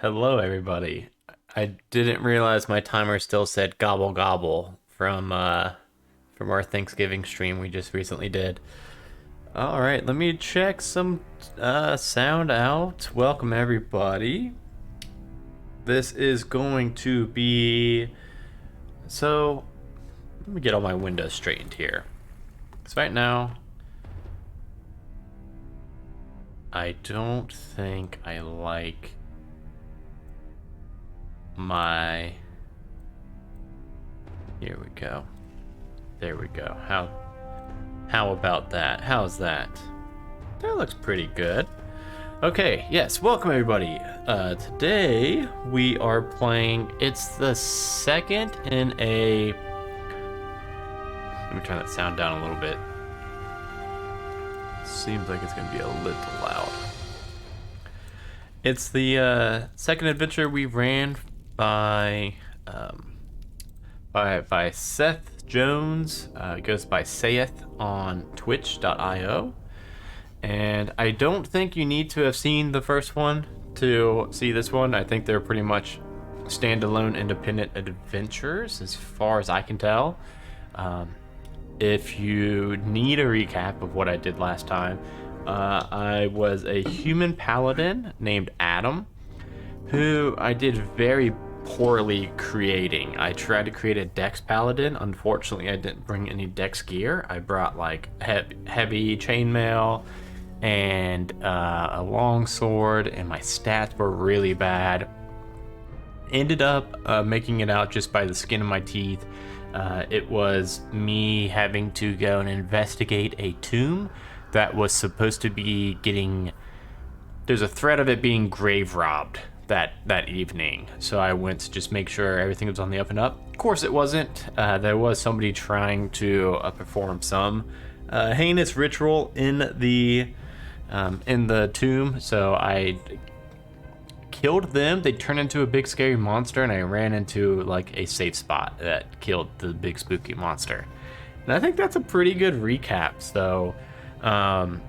Hello, everybody. I didn't realize my timer still said gobble gobble from our Thanksgiving stream we just recently did. All right, let me check some sound out. Welcome, everybody. This is going to be let me get all my windows straightened here. Because right now, I don't think I like my... Here we go. There we go. How about that? How's that? That looks pretty good. Okay, yes, welcome everybody. Today we are playing, it's the second in a... Let me turn that sound down a little bit. Seems like it's gonna be a little loud. It's the second adventure we ran by Seth Jones. It goes by Saith on twitch.io. And I don't think you need to have seen the first one to see this one. I think they're pretty much standalone independent adventures as far as I can tell. If you need a recap of what I did last time, I was a human paladin named Adam, who I did very poorly creating. I tried to create a dex paladin. Unfortunately, I didn't bring any dex gear. I brought like heavy chainmail and a long sword, and my stats were really bad. Ended up making it out just by the skin of my teeth. It was me having to go and investigate a tomb that was supposed to be getting... There's a threat of it being grave robbed that evening. So I went to just make sure everything was on the up and up. Of course it wasn't. There was somebody trying to perform some heinous ritual in the tomb. So I killed them. They turned into a big scary monster, and I ran into like a safe spot that killed the big spooky monster. And I think that's a pretty good recap. So I'm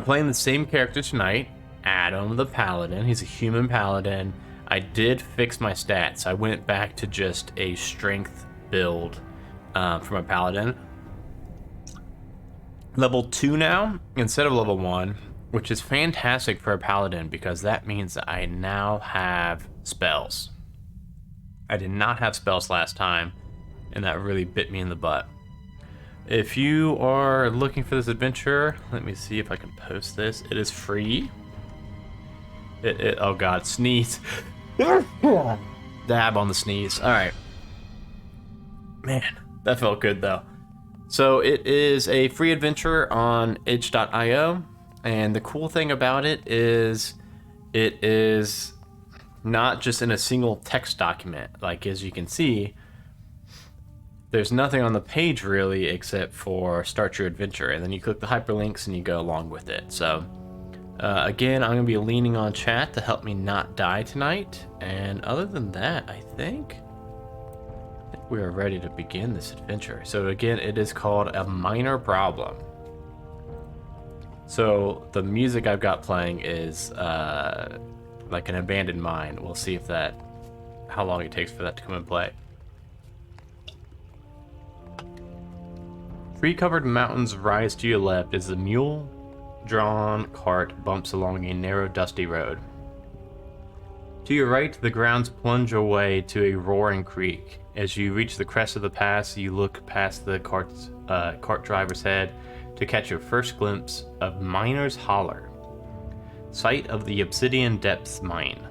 playing the same character tonight, Adam the Paladin. He's a human paladin. I did fix my stats. I went back to just a strength build for my paladin. Level 2 now instead of level 1, which is fantastic for a paladin because that means that I now have spells. I did not have spells last time, and that really bit me in the butt. If you are looking for this adventure, let me see if I can post this. It is free. Oh god, sneeze. Dab on the sneeze. Alright. Man, that felt good though. So it is a free adventure on itch.io, and the cool thing about it is not just in a single text document. Like, as you can see, there's nothing on the page really except for start your adventure, and then you click the hyperlinks and you go along with it. So again, I'm gonna be leaning on chat to help me not die tonight, and other than that, I think we are ready to begin this adventure. So again, it is called A Minor Problem. So the music I've got playing is like an abandoned mine. We'll see if how long it takes for that to come and play. Tree-covered mountains rise to your left as the mule-drawn cart bumps along a narrow, dusty road. To your right, the grounds plunge away to a roaring creek. As you reach the crest of the pass, you look past the cart driver's head to catch your first glimpse of Miner's Holler, site of the Obsidian Depths mine.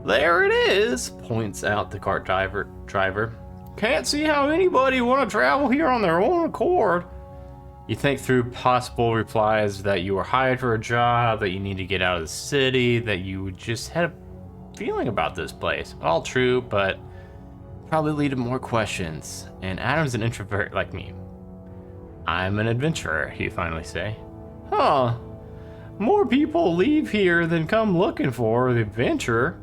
There it is, points out the cart driver. Can't see how anybody want to travel here on their own accord. You think through possible replies that you were hired for a job, that you need to get out of the city, that you just had a feeling about this place. All true, but probably lead to more questions. And Adam's an introvert like me. I'm an adventurer, he finally say. Huh. More people leave here than come looking for the adventure.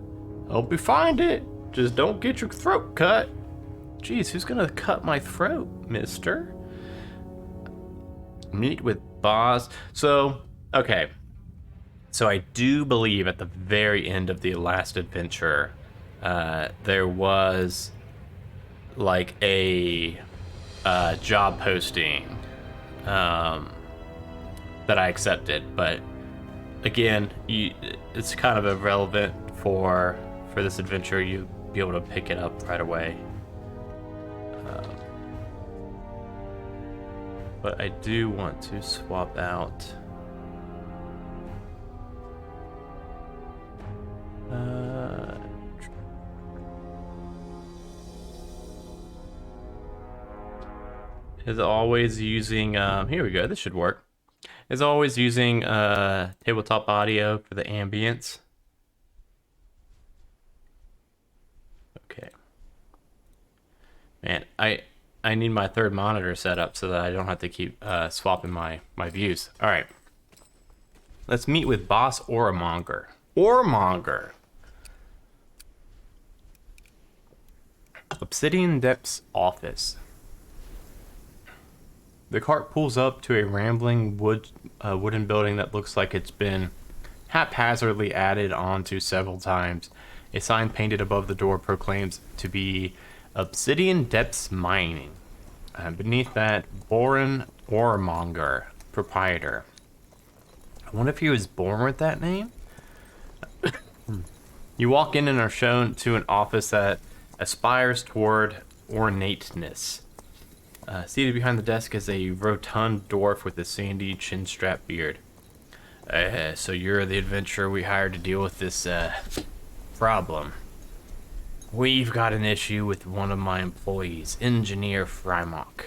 Hope you find it. Just don't get your throat cut. Jeez, who's gonna cut my throat, mister? Meet with boss. So, okay. So I do believe at the very end of the last adventure, there was like a job posting that I accepted, but again, it's kind of irrelevant for this adventure. You be able to pick it up right away. But I do want to swap out. Is always using. Here we go. This should work. Is always using tabletop audio for the ambience. Okay. Man, I need my third monitor set up so that I don't have to keep swapping my views. All right. Let's meet with Boss Ormonger. Ormonger. Obsidian Depth's office. The cart pulls up to a rambling wooden building that looks like it's been haphazardly added onto several times. A sign painted above the door proclaims to be Obsidian Depths Mining. Beneath that, Boren Ormonger, proprietor. I wonder if he was born with that name? You walk in and are shown to an office that aspires toward ornateness. Seated behind the desk is a rotund dwarf with a sandy chin-strap beard. So you're the adventurer we hired to deal with this problem. We've got an issue with one of my employees, Engineer Frymock.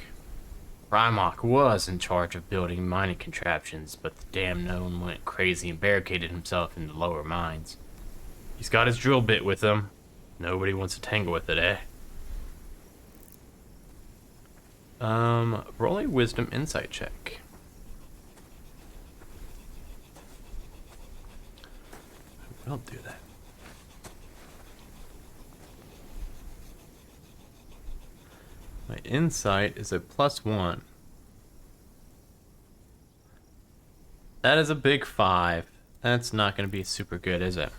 Frymock was in charge of building mining contraptions, but the damn gnome went crazy and barricaded himself in the lower mines. He's got his drill bit with him. Nobody wants to tangle with it, eh? Roll a wisdom insight check. I'll do that. My insight is a +1. That is a big 5. That's not going to be super good, is it?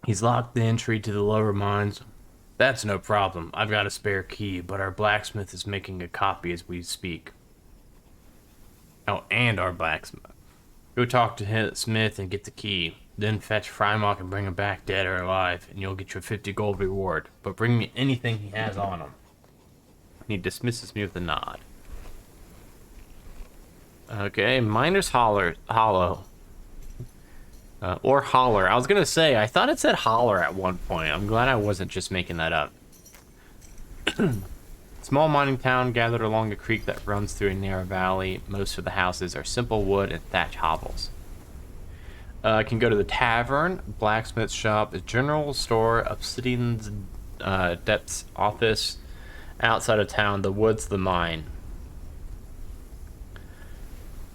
He's locked the entry to the lower mines. That's no problem. I've got a spare key, but our blacksmith is making a copy as we speak. Oh, and our blacksmith. Go talk to Smith and get the key. Then fetch Frymock and bring him back dead or alive, and you'll get your 50 gold reward. But bring me anything he has on him. And he dismisses me with a nod. Okay, Miner's Hollow. Or holler. I was gonna say, I thought it said holler at one point. I'm glad I wasn't just making that up. Small mining town gathered along a creek that runs through a narrow valley. Most of the houses are simple wood and thatch hovels. I can go to the tavern, blacksmith shop, the general store, Obsidian's Depths office. Outside of town, the woods, the mine.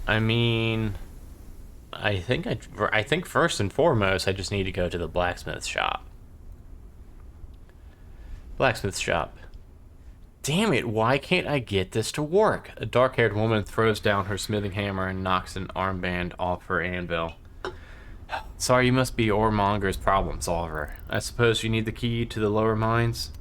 I mean, I think first and foremost, I just need to go to the blacksmith shop. Blacksmith shop. Damn it, why can't I get this to work? A dark-haired woman throws down her smithing hammer and knocks an armband off her anvil. Sorry, you must be Ormonger's problem solver. I suppose you need the key to the lower mines?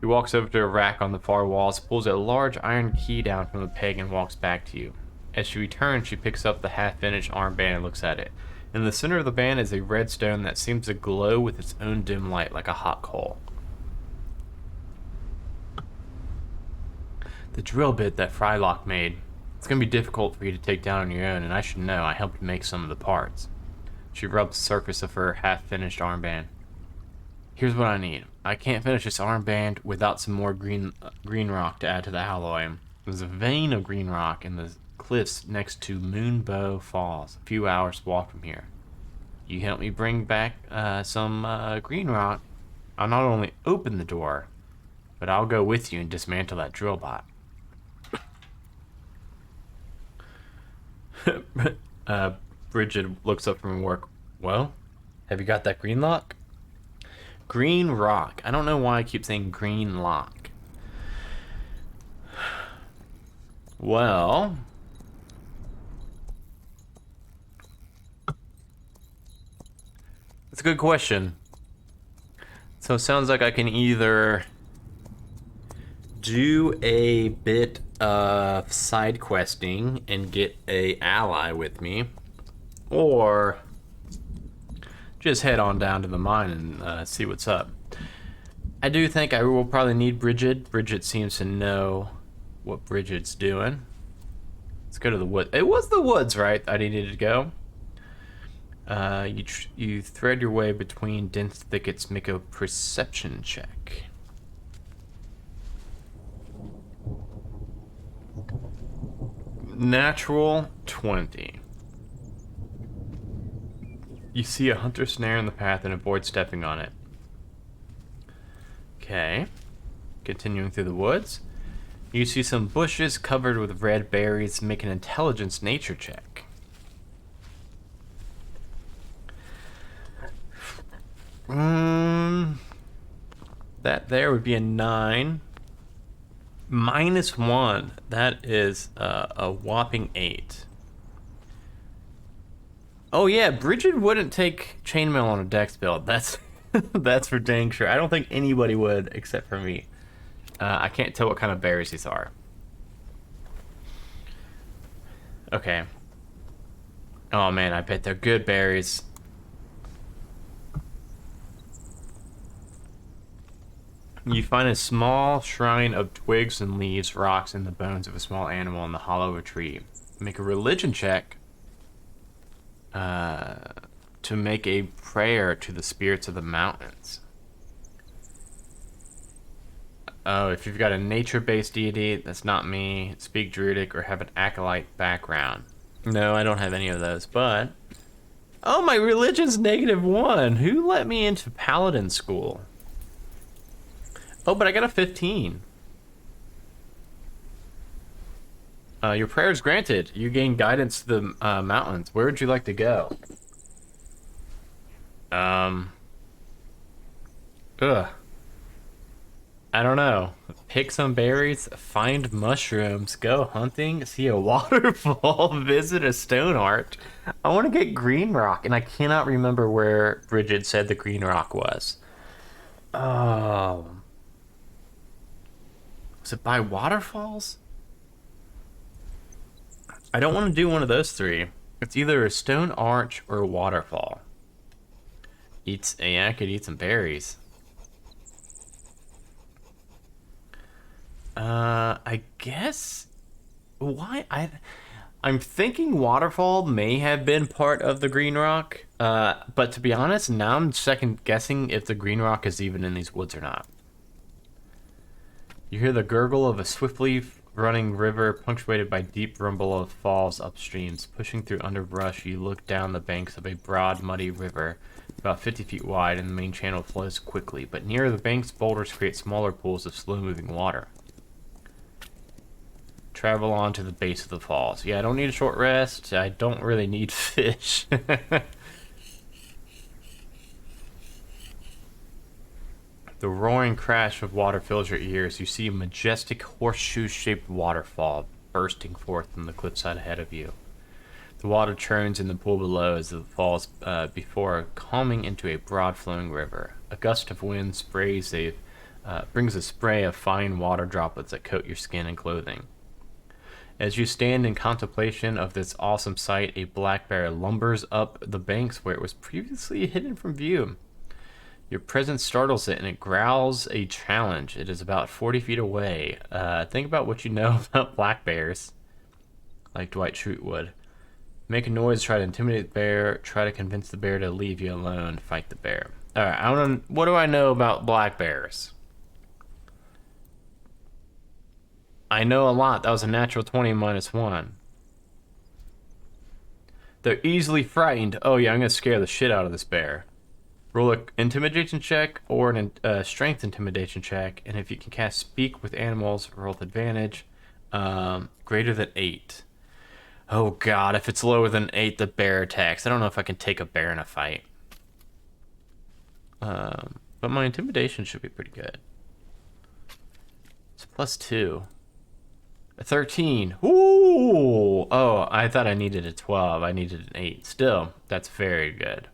He walks over to a rack on the far walls, pulls a large iron key down from the peg and walks back to you. As she returns, she picks up the half-finished armband and looks at it. In the center of the band is a red stone that seems to glow with its own dim light like a hot coal. The drill bit that Frylock made. It's going to be difficult for you to take down on your own, and I should know I helped make some of the parts. She rubs the surface of her half-finished armband. Here's what I need. I can't finish this armband without some more green rock to add to the alloy. There's a vein of green rock in the cliffs next to Moonbow Falls, a few hours walk from here. You help me bring back some green rock, I'll not only open the door, but I'll go with you and dismantle that drill bot. Bridget looks up from work. Well, have you got that green lock? Green rock. I don't know why I keep saying green lock. Well, it's a good question. So it sounds like I can either do a bit of side questing and get a ally with me, or just head on down to the mine and see what's up. I do think I will probably need Bridget. Bridget seems to know what Bridget's doing. Let's go to the woods. It was the woods, right? I needed to go. You thread your way between dense thickets. Make a perception check. Natural 20. You see a hunter snare in the path and avoid stepping on it. Okay. Continuing through the woods. You see some bushes covered with red berries. Make an intelligence nature check. That there would be a 9. -1. That is a whopping 8. Oh yeah, Bridget wouldn't take chainmail on a dex build. That's that's for dang sure. I don't think anybody would except for me. I can't tell what kind of berries these are. Okay. Oh man, I bet they're good berries. You find a small shrine of twigs and leaves, rocks, and the bones of a small animal in the hollow of a tree. Make a religion check to make a prayer to the spirits of the mountains. Oh, if you've got a nature-based deity, that's not me. Speak Druidic or have an acolyte background. No, I don't have any of those, but... Oh, my religion's -1. Who let me into paladin school? Oh, but I got a 15. Your prayer is granted. You gain guidance to the mountains. Where would you like to go? Ugh. I don't know. Pick some berries, find mushrooms, go hunting, see a waterfall, visit a stone art. I want to get green rock, and I cannot remember where Bridget said the green rock was. Oh. Was it by waterfalls? I don't want to do one of those three. It's either a stone arch or a waterfall. Yeah, I could eat some berries. I guess... Why? I'm thinking waterfall may have been part of the green rock. But to be honest, now I'm second guessing if the green rock is even in these woods or not. You hear the gurgle of a swiftly running river punctuated by deep rumble of falls upstreams. Pushing through underbrush, you look down the banks of a broad, muddy river, about 50 feet wide, and the main channel flows quickly. But near the banks, boulders create smaller pools of slow-moving water. Travel on to the base of the falls. Yeah, I don't need a short rest. I don't really need fish. The roaring crash of water fills your ears. You see a majestic horseshoe-shaped waterfall bursting forth from the cliffside ahead of you. The water churns in the pool below as it falls before calming into a broad-flowing river. A gust of wind brings a spray of fine water droplets that coat your skin and clothing. As you stand in contemplation of this awesome sight, a black bear lumbers up the banks where it was previously hidden from view. Your presence startles it, and it growls a challenge. It is about 40 feet away. Think about what you know about black bears, like Dwight Schrute would. Make a noise, try to intimidate the bear, try to convince the bear to leave you alone, fight the bear. Alright, what do I know about black bears? I know a lot. That was a natural 20 -1. They're easily frightened. Oh yeah, I'm gonna scare the shit out of this bear. Roll an intimidation check or a strength intimidation check, and if you can cast speak with animals, roll with advantage. Greater than 8. Oh god, if it's lower than 8, the bear attacks. I don't know if I can take a bear in a fight. But my intimidation should be pretty good. It's +2. A 13. Ooh! Oh, I thought I needed a 12. I needed an 8. Still, that's very good.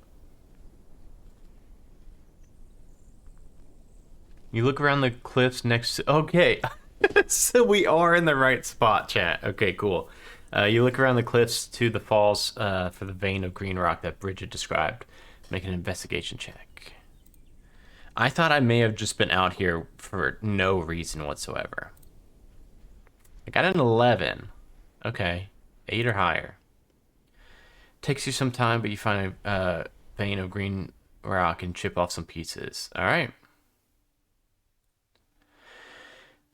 You look around the cliffs next to... Okay. So we are in the right spot, chat. Okay, cool. You look around the cliffs to the falls for the vein of green rock that Bridget described. Make an investigation check. I thought I may have just been out here for no reason whatsoever. I got an 11. Okay. 8 or higher. Takes you some time, but you find a vein of green rock and chip off some pieces. Alright.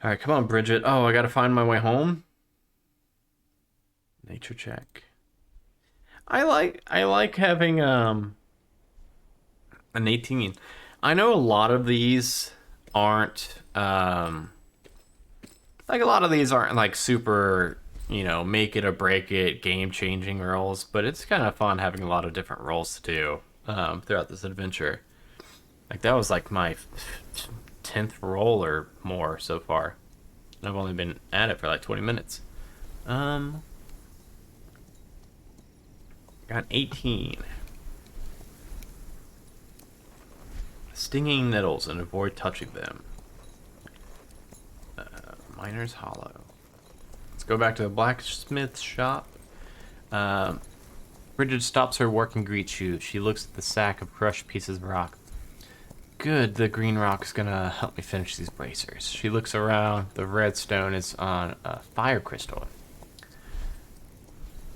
Alright, come on, Bridget. Oh, I gotta find my way home? Nature check. I like having an 18. I know a lot of these aren't like super, make it or break it, game changing roles, but it's kind of fun having a lot of different roles to do throughout this adventure. Like that was like my 10th roll or more so far. I've only been at it for like 20 minutes. Got 18. Stinging nettles and avoid touching them. Miner's Hollow. Let's go back to the blacksmith shop. Bridget stops her work and greets you. She looks at the sack of crushed pieces of rock. Good, the green rock's gonna help me finish these bracers. She looks around. The redstone is on a fire crystal.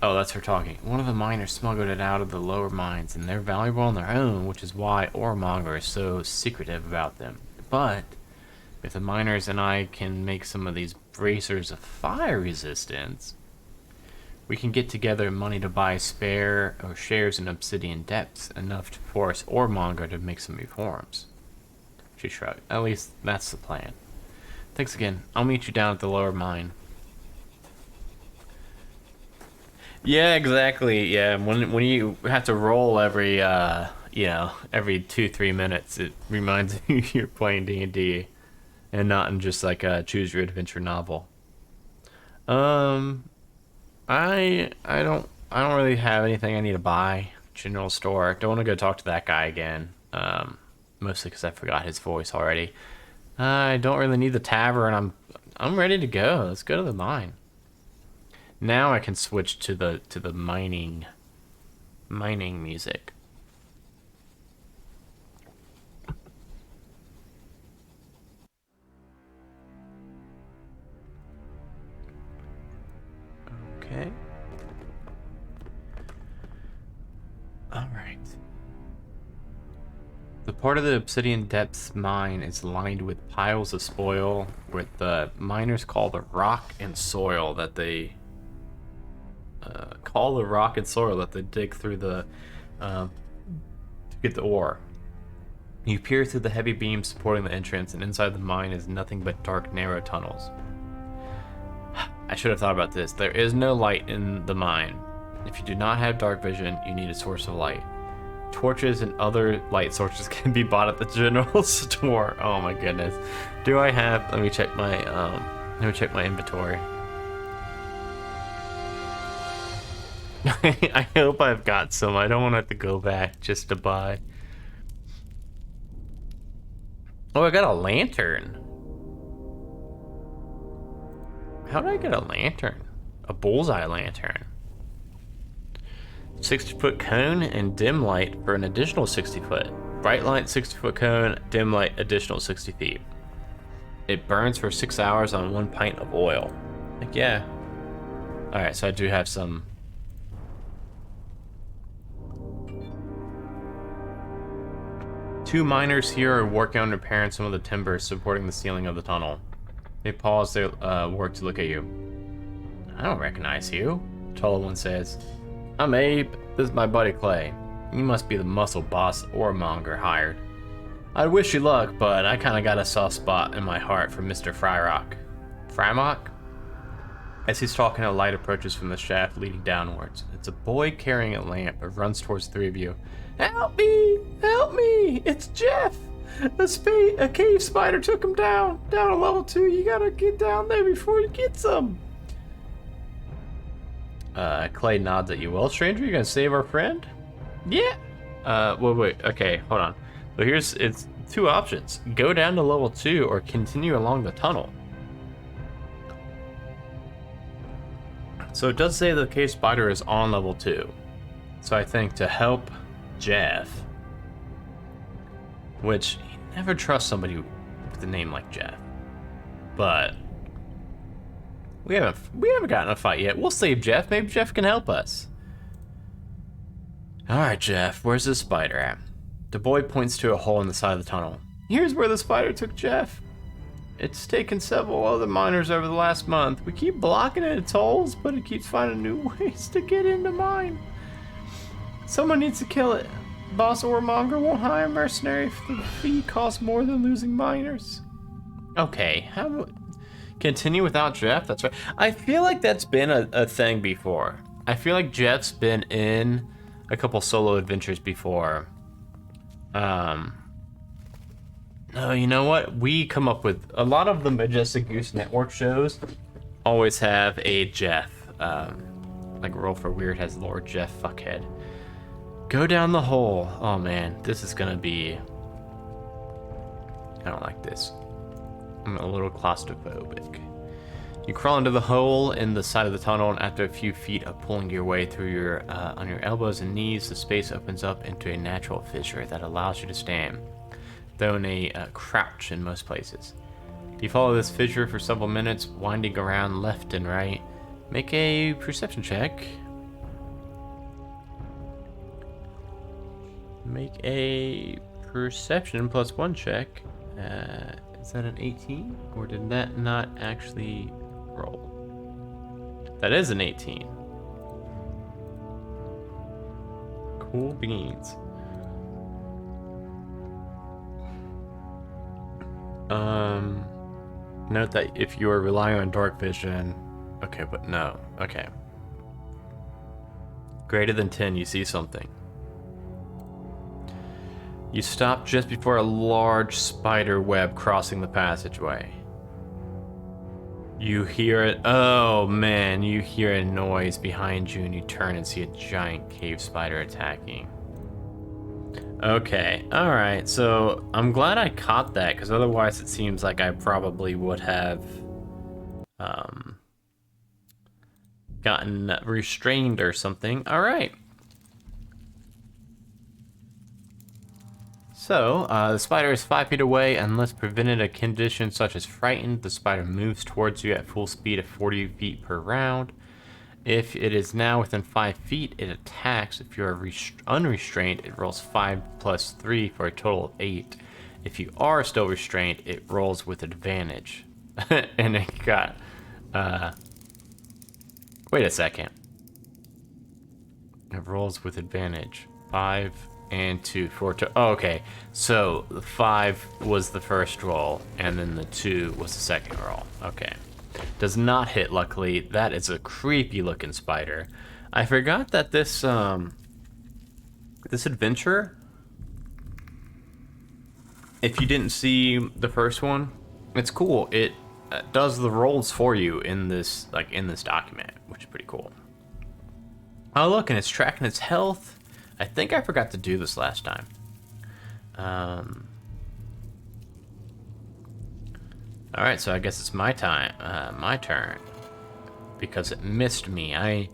Oh, that's her talking. One of the miners smuggled it out of the lower mines, and they're valuable on their own, which is why Oremonger is so secretive about them. But if the miners and I can make some of these bracers of fire resistance, we can get together money to buy spare or shares in Obsidian Depths, enough to force Oremonger to make some reforms. She shrugged. At least that's the plan. Thanks again. I'll meet you down at the lower mine. Yeah, exactly. Yeah, when you have to roll every every 2-3 minutes, it reminds you you're playing D&D and not in just like a choose your adventure novel. I don't really have anything I need to buy. General store. Don't want to go talk to that guy again. Mostly because I forgot his voice already. I don't really need the tavern. I'm ready to go. Let's go to the mine. Now I can switch to the mining music. Okay. All right. The part of the Obsidian Depths mine is lined with piles of spoil, what the miners call the rock and soil that they dig through to get the ore. You peer through the heavy beams supporting the entrance, and inside the mine is nothing but dark, narrow tunnels. I should have thought about this. There is no light in the mine. If you do not have dark vision, you need a source of light. Torches and other light sources can be bought at the general store. Oh my goodness. Do I have... Let me check my inventory. I hope I've got some. I don't want to have to go back just to buy. Oh, I got a lantern. How did I get a lantern? A bullseye lantern. 60-foot cone and dim light for an additional 60 foot. Bright light 60-foot cone, dim light additional 60 feet. It burns for 6 hours on 1 pint of oil. Like, yeah. Alright, so I do have some. Two miners here are working on repairing some of the timbers supporting the ceiling of the tunnel. They pause their work to look at you. I don't recognize you, the taller one says. I'm Abe. This is my buddy Clay. You must be the muscle boss Oremonger hired. I'd wish you luck, but I kinda got a soft spot in my heart for Mr. Fryrock. Frymock? As he's talking, a light approaches from the shaft leading downwards. It's a boy carrying a lamp and runs towards the three of you. Help me! Help me! It's Jeff! A cave spider took him down a level 2. You gotta get down there before he gets him. Clay nods at you. Well, stranger, you gonna save our friend? Yeah. Wait. Okay, hold on. So it's two options. Go down to level 2 or continue along the tunnel. So it does say the cave spider is on level 2. So I think to help Jeff, which he never trusts somebody with a name like Jeff, but we haven't gotten a fight yet. We'll save Jeff. Maybe Jeff can help us. All right, Jeff. Where's the spider at? The boy points to a hole in the side of the tunnel. Here's where the spider took Jeff. It's taken several other miners over the last month. We keep blocking its holes, but it keeps finding new ways to get into mine. Someone needs to kill it. Boss Warmonger won't hire a mercenary if the fee costs more than losing miners. Okay, continue without Jeff? That's right. I feel like that's been a thing before. I feel like Jeff's been in a couple solo adventures before. No, you know what? We come up with a lot of the Majestic Goose Network shows always have a Jeff. Like Roll for Weird has Lord Jeff Fuckhead. Go down the hole. Oh man, this is gonna be... I don't like this. I'm a little claustrophobic. You crawl into the hole in the side of the tunnel, and after a few feet of pulling your way through on your elbows and knees, the space opens up into a natural fissure that allows you to stand, though in a crouch in most places. You follow this fissure for several minutes, winding around left and right. Make a perception check. Make a perception +1 check. Is that an 18? Or did that not actually roll? That is an 18. Cool beans. Note that if you are relying on dark vision... Okay, but no. Okay. Greater than 10, you see something. You stop just before a large spider web crossing the passageway. You hear it. Oh man, you hear a noise behind you and you turn and see a giant cave spider attacking. Okay, alright, so I'm glad I caught that, because otherwise it seems like I probably would have gotten restrained or something. Alright. So, the spider is 5 feet away. Unless prevented a condition such as frightened, the spider moves towards you at full speed at 40 feet per round. If it is now within 5 feet, it attacks. If you are unrestrained, it rolls 5 plus 3 for a total of 8. If you are still restrained, it rolls with advantage. And it got... wait a second. It rolls with advantage. 5... and 2 for oh, okay. So the 5 was the first roll, and then the 2 was the second roll. Okay. Does not hit, luckily. That is a creepy looking spider. I forgot that this this adventure, if you didn't see the first one, it's cool. It does the rolls for you in this document, which is pretty cool. Oh look, and it's tracking its health. I think I forgot to do this last time. All right, so I guess it's my time, my turn, because it missed me. I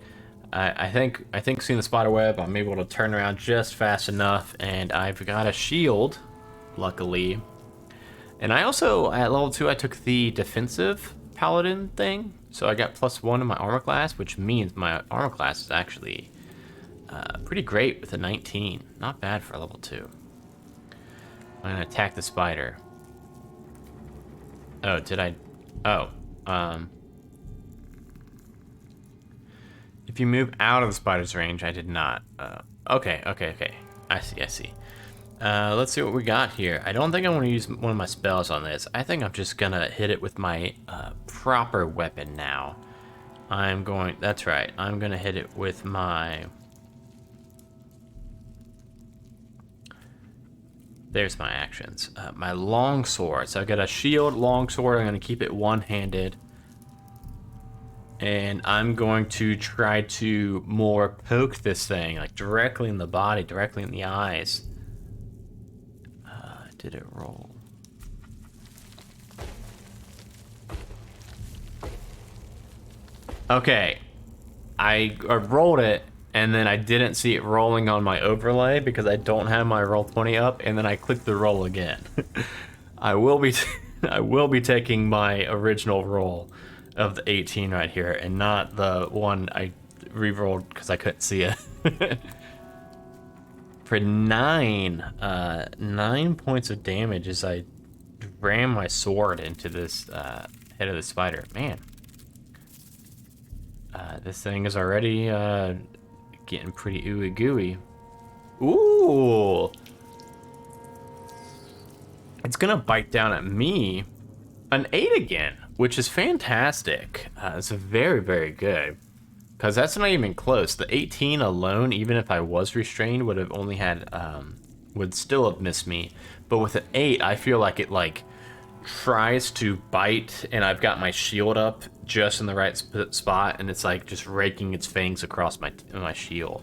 think seeing the spider web, I'm able to turn around just fast enough, and I've got a shield, luckily. And I also, at level 2, I took the defensive paladin thing, so I got +1 in my armor class, which means my armor class is actually pretty great with a 19. Not bad for a level 2. I'm gonna attack the spider. Oh, did I? Oh, if you move out of the spider's range, I did not. Okay. I see. Let's see what we got here. I don't think I want to use one of my spells on this. I think I'm just gonna hit it with my proper weapon now. That's right. I'm gonna hit it with my... There's my actions. My long sword. So I got a shield, long sword. I'm gonna keep it one-handed. And I'm going to try to more poke this thing, like directly in the body, directly in the eyes. Did it roll? Okay. I rolled it, and then I didn't see it rolling on my overlay because I don't have my Roll20 up, and then I clicked the roll again. I will be I will be taking my original roll of the 18 right here, and not the one I re-rolled because I couldn't see it. For 9 points of damage as I ram my sword into this head of the spider. Man, this thing is already getting pretty ooey gooey. Ooh! It's gonna bite down at me. An 8 again, which is fantastic. It's very, very good. Because that's not even close. The 18 alone, even if I was restrained, would have only had, would still have missed me. But with an 8, I feel like it, like, tries to bite, and I've got my shield up just in the right spot, and it's, like, just raking its fangs across my shield.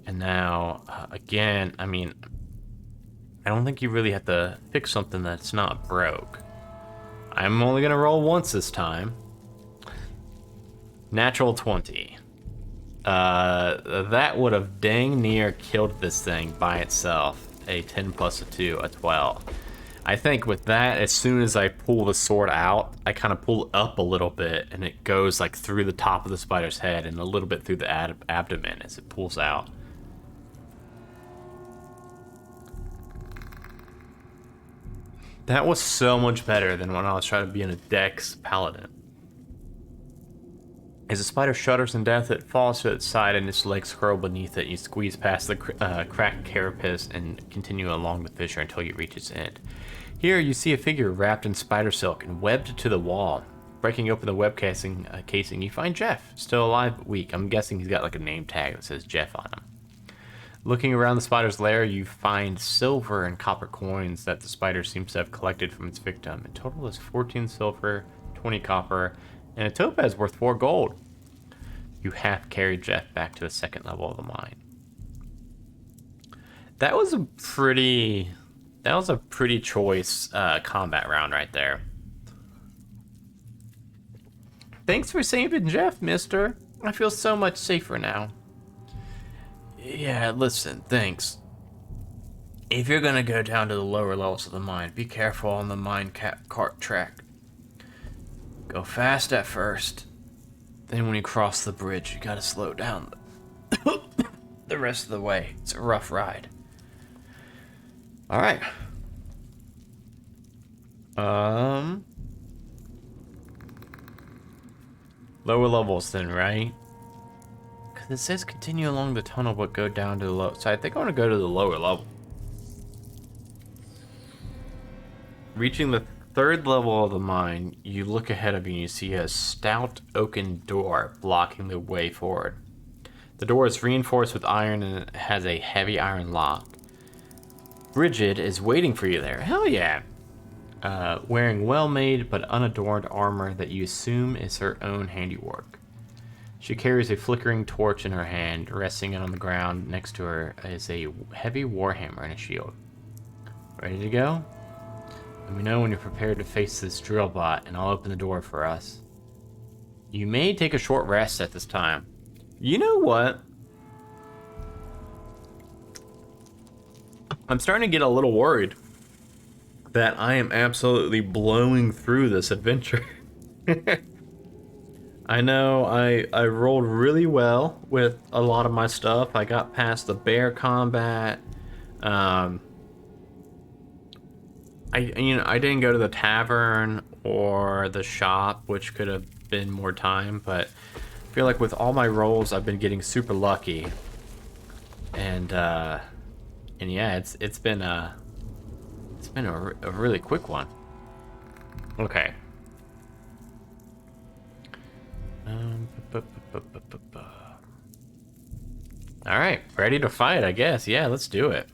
And now, again, I mean, I don't think you really have to pick something that's not broke. I'm only going to roll once this time. Natural 20. That would have dang near killed this thing by itself. A 10 plus a 2, a 12. I think with that, as soon as I pull the sword out, I kind of pull up a little bit, and it goes like through the top of the spider's head and a little bit through the abdomen as it pulls out. That was so much better than when I was trying to be in a Dex Paladin. As the spider shudders in death, it falls to its side and its legs curl beneath it. You squeeze past the cracked carapace and continue along the fissure until you reach its end. Here, you see a figure wrapped in spider silk and webbed to the wall. Breaking open the web casing, you find Jeff, still alive but weak. I'm guessing he's got like a name tag that says Jeff on him. Looking around the spider's lair, you find silver and copper coins that the spider seems to have collected from its victim. In total, is 14 silver, 20 copper, and a topaz worth 4 gold. You half carry Jeff back to the second level of the mine. That was a pretty choice combat round right there. Thanks for saving Jeff, mister. I feel so much safer now. Yeah, listen, thanks. If you're gonna go down to the lower levels of the mine, be careful on the mine cart track. Go fast at first. Then when you cross the bridge, you gotta slow down the rest of the way. It's a rough ride. Alright. Lower levels then, right? Because it says continue along the tunnel but go down to the low. So I think I want to go to the lower level. Reaching the third level of the mine, you look ahead of you and you see a stout oaken door blocking the way forward. The door is reinforced with iron and it has a heavy iron lock. Bridget is waiting for you there. Hell yeah! Wearing well-made but unadorned armor that you assume is her own handiwork. She carries a flickering torch in her hand. Resting it on the ground next to her is a heavy warhammer and a shield. Ready to go? Let me know when you're prepared to face this drill bot, and I'll open the door for us. You may take a short rest at this time. You know what? I'm starting to get a little worried that I am absolutely blowing through this adventure. I know I rolled really well with a lot of my stuff. I got past the bear combat. I didn't go to the tavern or the shop, which could have been more time, but I feel like with all my rolls, I've been getting super lucky. And yeah, it's been a really quick one. Okay. All right, ready to fight, I guess. Yeah, let's do it.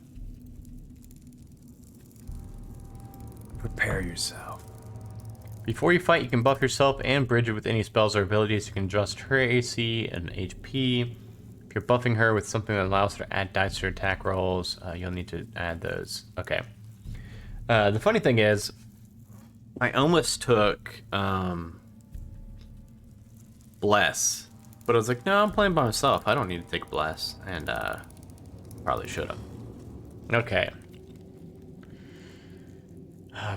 Prepare yourself. Before you fight, you can buff yourself and Bridget with any spells or abilities. You can adjust her AC and HP. If you're buffing her with something that allows her to add dice to her attack rolls, you'll need to add those. Okay. The funny thing is, I almost took Bless, but I was like, no, I'm playing by myself. I don't need to take Bless, and probably should have. Okay.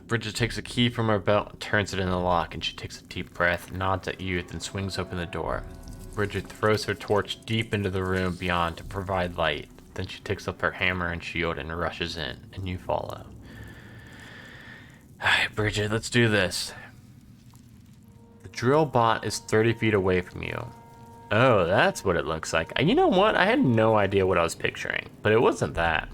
Bridget takes a key from her belt, turns it in the lock, and she takes a deep breath, nods at you, then swings open the door. Bridget throws her torch deep into the room beyond to provide light. Then she takes up her hammer and shield and rushes in, and you follow. Alright, Bridget, let's do this. The drill bot is 30 feet away from you. Oh, that's what it looks like. You know what? I had no idea what I was picturing, but it wasn't that.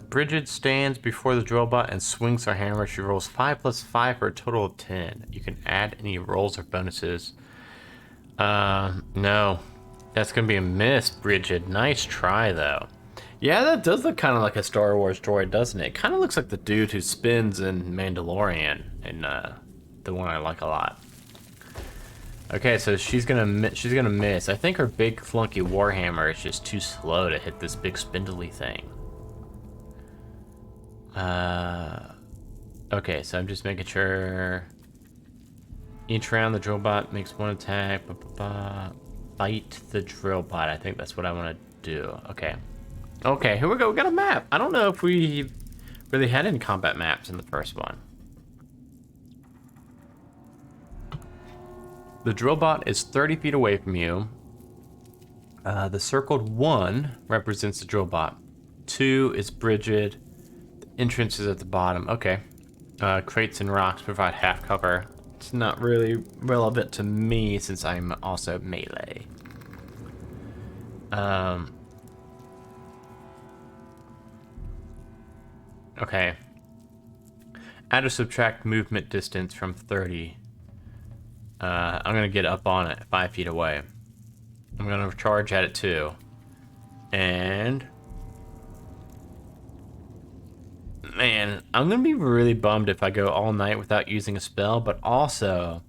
Bridget stands before the drill bot and swings her hammer. She rolls 5 plus 5 for a total of 10. You can add any rolls or bonuses. No. That's gonna be a miss, Bridget. Nice try, though. Yeah, that does look kind of like a Star Wars droid, doesn't it? It kind of looks like the dude who spins in Mandalorian, and the one I like a lot. Okay, so she's gonna miss. I think her big flunky warhammer is just too slow to hit this big spindly thing. Okay, so I'm just making sure. Each round, the drill bot makes one attack. Fight the drill bot. I think that's what I want to do. Okay. Okay, here we go. We got a map. I don't know if we really had any combat maps in the first one. The drill bot is 30 feet away from you. The circled 1 represents the drill bot. 2 is Bridget. The entrance is at the bottom. Okay. Crates and rocks provide half cover. It's not really relevant to me since I'm also melee. Okay. Add or subtract movement distance from 30. I'm gonna get up on it 5 feet away. I'm gonna charge at it too. And man, I'm gonna be really bummed if I go all night without using a spell, but also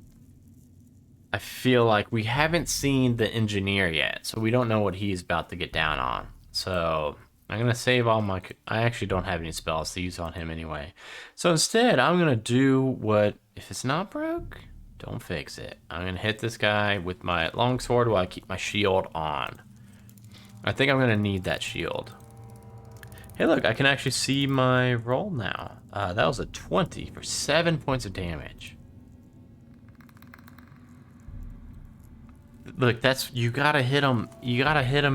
I feel like we haven't seen the engineer yet, so we don't know what he's about to get down on. So I'm gonna save all my... I actually don't have any spells to use on him anyway. So instead, I'm gonna do what... If it's not broke, don't fix it. I'm gonna hit this guy with my longsword while I keep my shield on. I think I'm gonna need that shield. Hey look, I can actually see my roll now. That was a 20 for 7 points of damage. Look, that's... You gotta hit him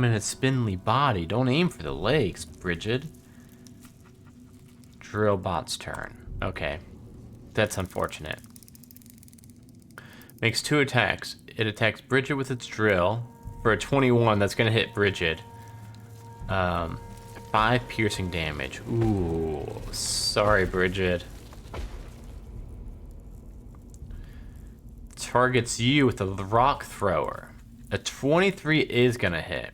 in his spindly body. Don't aim for the legs, Bridget. Drill bot's turn. Okay. That's unfortunate. Makes 2 attacks. It attacks Bridget with its drill. For a 21, that's gonna hit Bridget. 5 piercing damage. Ooh, sorry, Bridget. Targets you with a rock thrower. A 23 is gonna hit.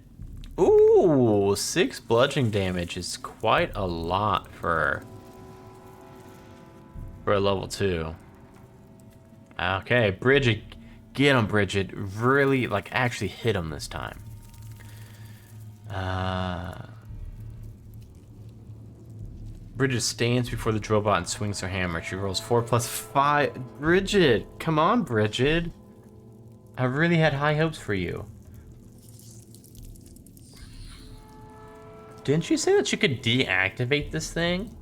Ooh, 6 bludgeoning damage is quite a lot for a level 2. Okay, Bridget, get him, Bridget. Really, like, actually hit him this time. Bridget stands before the drill bot and swings her hammer. She rolls 4 plus 5. Bridget, come on, Bridget. I really had high hopes for you. Didn't you say that you could deactivate this thing?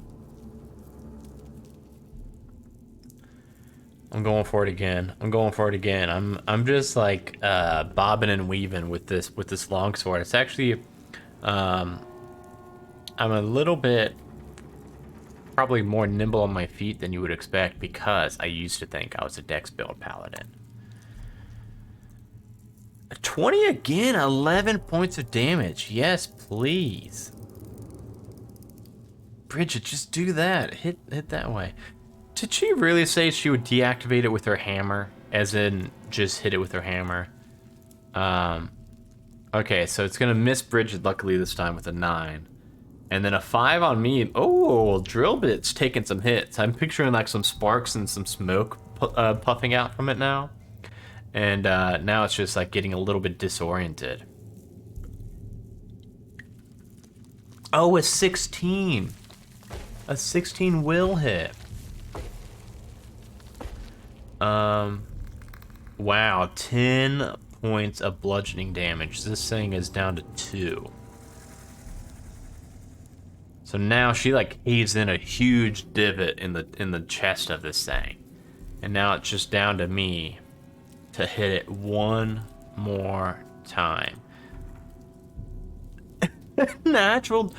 I'm going for it again. I'm just like bobbing and weaving with this longsword. It's actually I'm a little bit probably more nimble on my feet than you would expect because I used to think I was a dex build paladin. A 20 again, 11 points of damage. Yes, please. Bridget, just do that. Hit that way. Did she really say she would deactivate it with her hammer? As in, just hit it with her hammer? Okay, so it's gonna miss Bridget luckily this time with a 9. And then a 5 on me. Oh, drill bit's taking some hits. I'm picturing like some sparks and some smoke puffing out from it now. And now it's just like getting a little bit disoriented. Oh, a 16. A 16 will hit. Wow, 10 points of bludgeoning damage. This thing is down to 2. So now she like caves in a huge divot in the chest of this thing. And now it's just down to me to hit it one more time. Natural.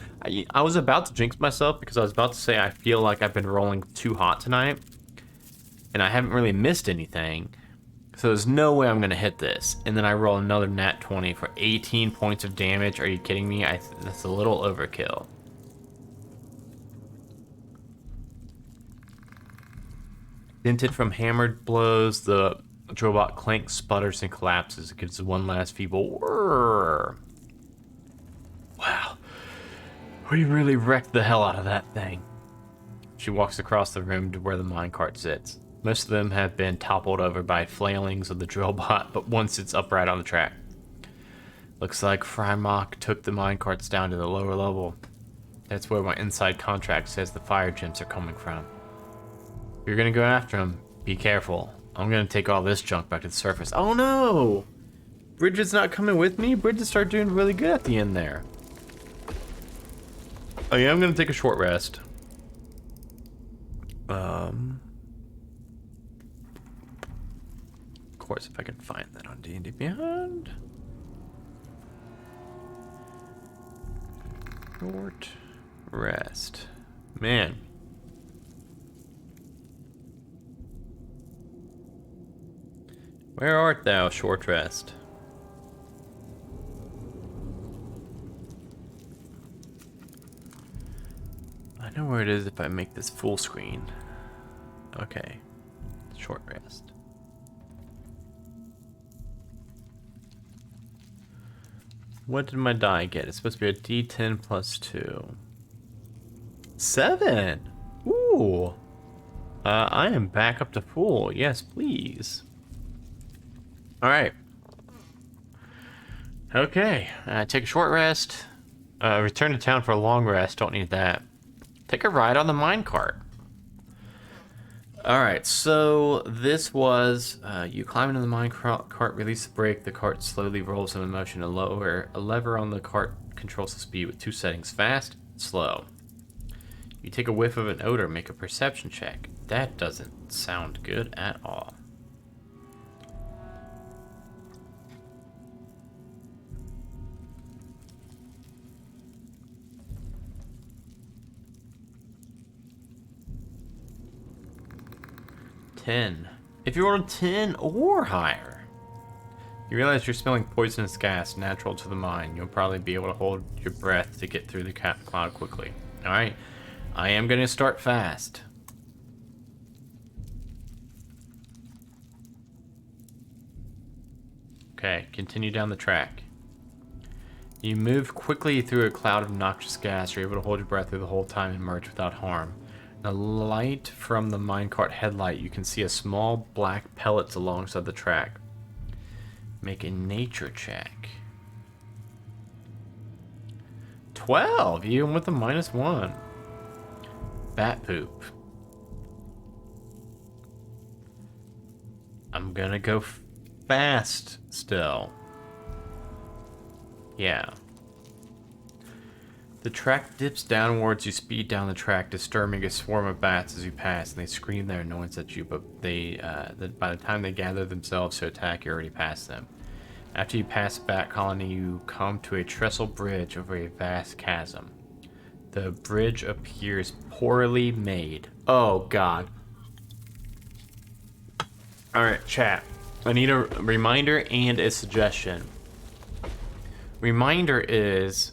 I was about to jinx myself because I was about to say I feel like I've been rolling too hot tonight. And I haven't really missed anything. So there's no way I'm going to hit this. And then I roll another nat 20 for 18 points of damage. Are you kidding me? That's a little overkill. Dented from hammered blows, the robot clanks, sputters, and collapses. It gives one last feeble whirr. Wow. We really wrecked the hell out of that thing. She walks across the room to where the minecart sits. Most of them have been toppled over by flailings of the drill bot, but one sits upright on the track. Looks like Frymock took the minecarts down to the lower level. That's where my inside contract says the fire gems are coming from. If you're gonna go after them, be careful. I'm gonna take all this junk back to the surface. Oh no! Bridget's not coming with me? Bridget started doing really good at the end there. Oh yeah, I'm gonna take a short rest. Of course, if I can find that on D&D Beyond. Short rest. Man. Where art thou, short rest? I know where it is if I make this full screen. Okay. Short rest. What did my die get? It's supposed to be a D10 plus 2. 7! Ooh! I am back up to full. Yes, please. Alright. Okay. Take a short rest. Return to town for a long rest. Don't need that. Take a ride on the minecart. Alright, so this was you climb into the minecart, release the brake, the cart slowly rolls in motion. A lever on the cart controls the speed with 2 settings, fast, slow. You take a whiff of an odor, make a perception check. That doesn't sound good at all. If you roll a 10 or higher, you realize you're smelling poisonous gas natural to the mine. You'll probably be able to hold your breath to get through the cloud quickly. Alright, I am going to start fast. Okay, continue down the track. You move quickly through a cloud of noxious gas. You're able to hold your breath through the whole time and emerge without harm. The light from the minecart headlight, you can see a small black pellets alongside the track. Make a nature check. 12, even with a -1. Bat poop. I'm gonna go fast still. Yeah. The track dips downwards, you speed down the track, disturbing a swarm of bats as you pass, and they scream their annoyance at you, but by the time they gather themselves to attack, you already past them. After you pass the bat colony, you come to a trestle bridge over a vast chasm. The bridge appears poorly made. Oh, God. Alright, chat. I need a reminder and a suggestion. Reminder is...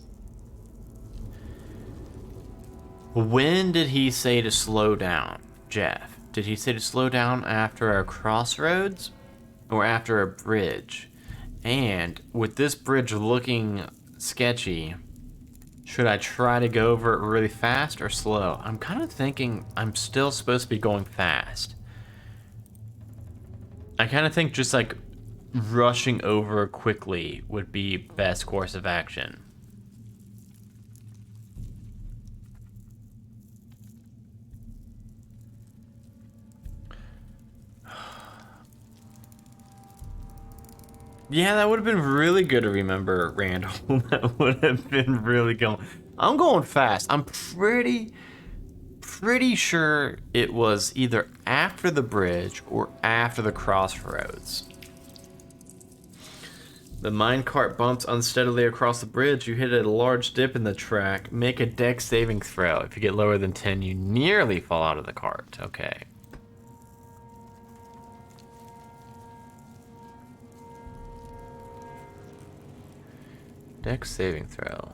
when did he say to slow down, Jeff? Did he say to slow down after a crossroads or after a bridge? And with this bridge looking sketchy, Should I try to go over it really fast or slow? I'm kind of thinking I'm still supposed to be going fast. I kind of think just like rushing over quickly would be best course of action. Yeah, that would have been really good to remember, Randall. That would have been really going. I'm going fast. I'm pretty sure it was either after the bridge or after the crossroads. The minecart bumps unsteadily across the bridge. You hit a large dip in the track. Make a dex saving throw. If you get lower than 10, you nearly fall out of the cart. Okay. Dex saving throw.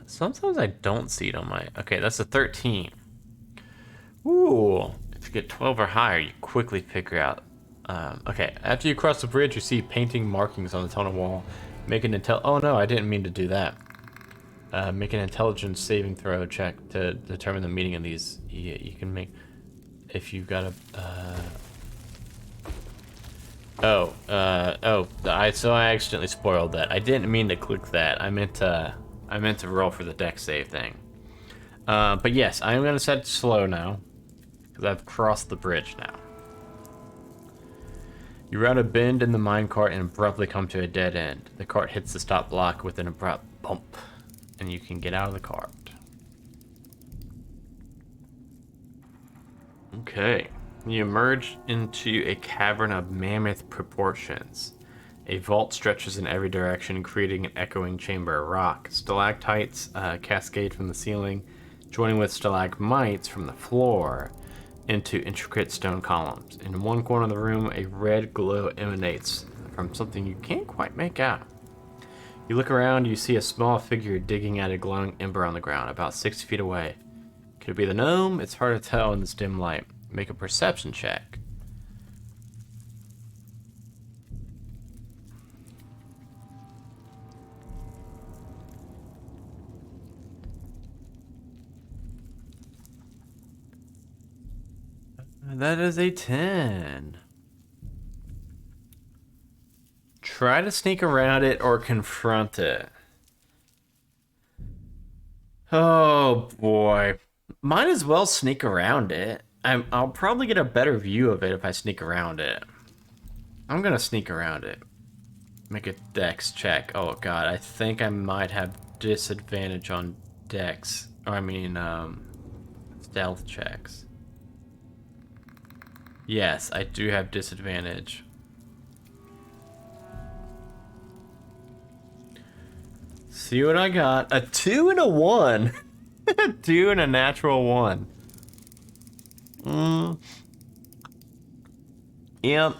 Sometimes I don't see it on my... Okay, that's a 13. Ooh. If you get 12 or higher, you quickly figure out... okay, after you cross the bridge, you see painting markings on the tunnel wall. Make an Oh no, I didn't mean to do that. Make an intelligence saving throw check to determine the meaning of these. You can make... If you've got a... so I accidentally spoiled that. I didn't mean to click that. I meant to roll for the dex save thing. But yes, I am gonna set it slow now, because I've crossed the bridge now. You round a bend in the minecart and abruptly come to a dead end. The cart hits the stop block with an abrupt bump, and you can get out of the cart. Okay. You emerge into a cavern of mammoth proportions. A vault stretches in every direction, creating an echoing chamber of rock. Stalactites cascade from the ceiling, joining with stalagmites from the floor into intricate stone columns. In one corner of the room, a red glow emanates from something you can't quite make out. You look around, you see a small figure digging at a glowing ember on the ground, about 6 feet away. Could it be the gnome? It's hard to tell in this dim light. Make a perception check. That is a 10. Try to sneak around it or confront it. Oh boy. Might as well sneak around it. I'll probably get a better view of it if I sneak around it. I'm gonna sneak around it. Make a dex check. Oh god, I think I might have disadvantage on dex. Or I mean, stealth checks. Yes, I do have disadvantage. See what I got. A 2 and a 1. A 2 and a natural 1. Yep.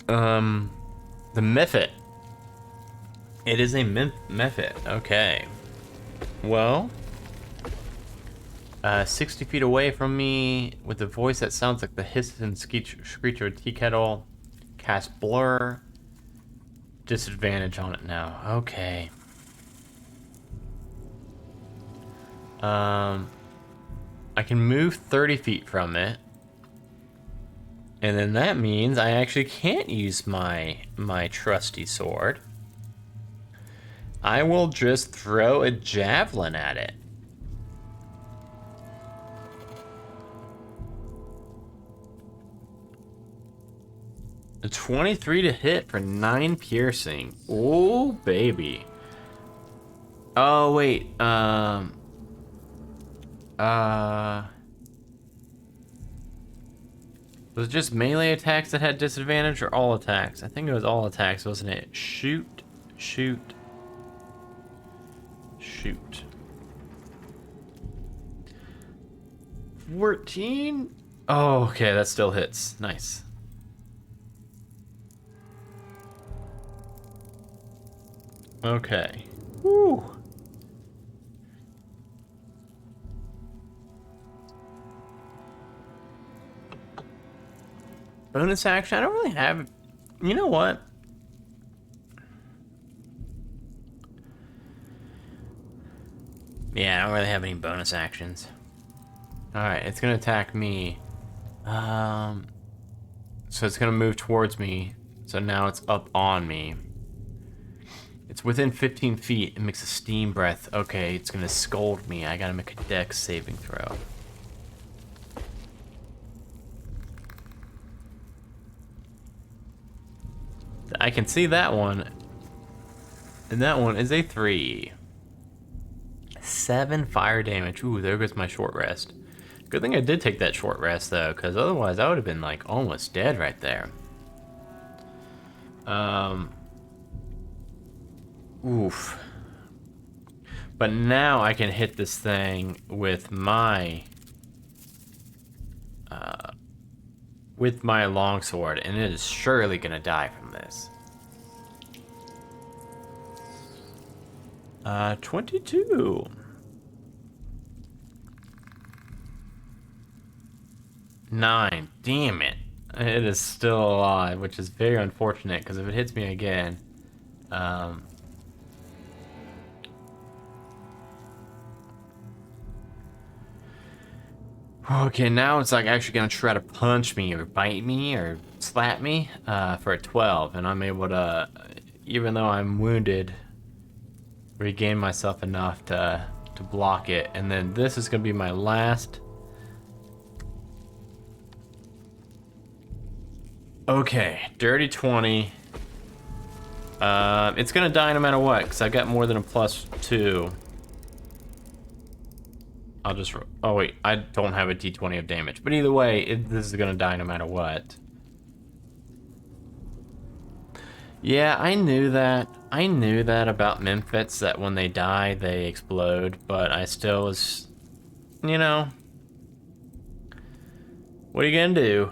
The Mephit. It is a Mephit. Okay. Well, 60 feet away from me, with a voice that sounds like the hiss and screech of a tea kettle. Cast Blur. Disadvantage on it now. Okay. I can move 30 feet from it. And then that means I actually can't use my trusty sword. I will just throw a javelin at it. A 23 to hit for 9 piercing. Oh, baby. Oh, wait. Was it just melee attacks that had disadvantage or all attacks? I think it was all attacks, wasn't it? Shoot, shoot, shoot. 14? Oh, okay, that still hits. Nice. Okay. Woo. Bonus action? I don't really have... You know what? Yeah, I don't really have any bonus actions. Alright, it's gonna attack me. So it's gonna move towards me. So now it's up on me. It's within 15 feet. It makes a steam breath. Okay, it's gonna scold me. I gotta make a dex saving throw. I can see that one. And that one is a 3. 7 fire damage. Ooh, there goes my short rest. Good thing I did take that short rest, though, because otherwise I would have been, like, almost dead right there. Oof. But now I can hit this thing with my longsword, and it is surely gonna die from this. 22. 9. Damn it. It is still alive, which is very unfortunate, because if it hits me again, okay, now it's like actually gonna try to punch me or bite me or slap me for a 12, and I'm able to, even though I'm wounded, regain myself enough to block it. And then this is gonna be my last. Okay, dirty 20. It's gonna die no matter what, because I got more than a +2. I'll just, oh wait, I don't have a d20 of damage. But either way, this is gonna die no matter what. Yeah, I knew that. I knew that about Memphits, that when they die, they explode. But I still was, you know, what are you gonna do?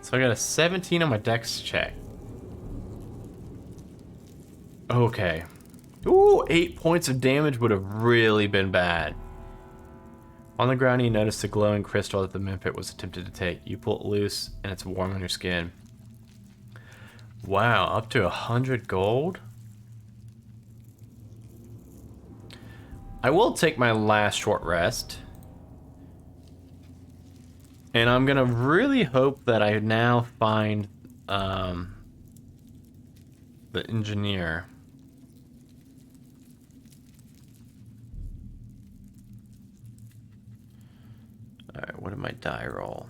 So I got a 17 on my dex check. Okay. Ooh, 8 points of damage would have really been bad. On the ground, you notice the glowing crystal that the Memphit was attempted to take. You pull it loose, and it's warm on your skin. Wow, up to 100 gold? I will take my last short rest. And I'm gonna really hope that I now find the engineer. Alright, what did my die roll?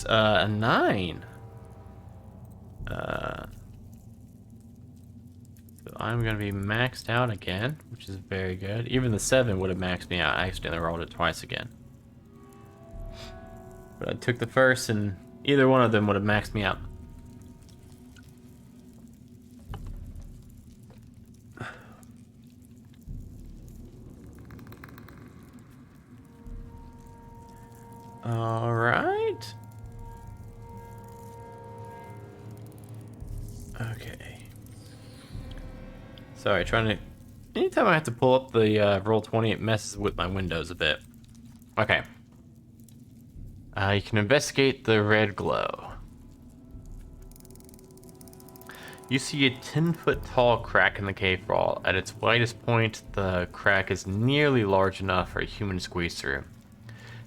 A 9. So I'm gonna be maxed out again, which is very good. Even the 7 would have maxed me out. I accidentally rolled it twice again. But I took the first, and either one of them would have maxed me out. All right. Okay. Sorry, trying to... Anytime I have to pull up the Roll20, it messes with my windows a bit. Okay. You can investigate the red glow. You see a 10-foot tall crack in the cave wall. At its widest point, the crack is nearly large enough for a human to squeeze through.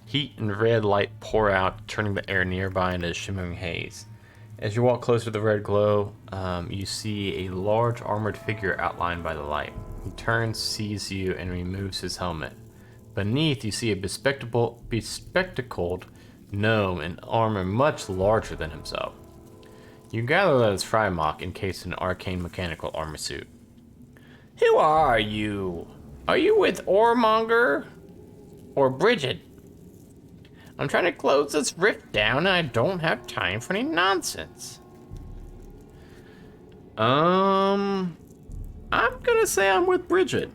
Heat and red light pour out, turning the air nearby into a shimmering haze. As you walk closer to the red glow, you see a large armored figure outlined by the light. He turns, sees you, and removes his helmet. Beneath, you see a bespectacled gnome in armor much larger than himself. You gather that it's Frymok, encased in an arcane mechanical armor suit. Who are you? Are you with Ormonger? Or Bridget? I'm trying to close this rift down, and I don't have time for any nonsense. I'm gonna say I'm with Bridget.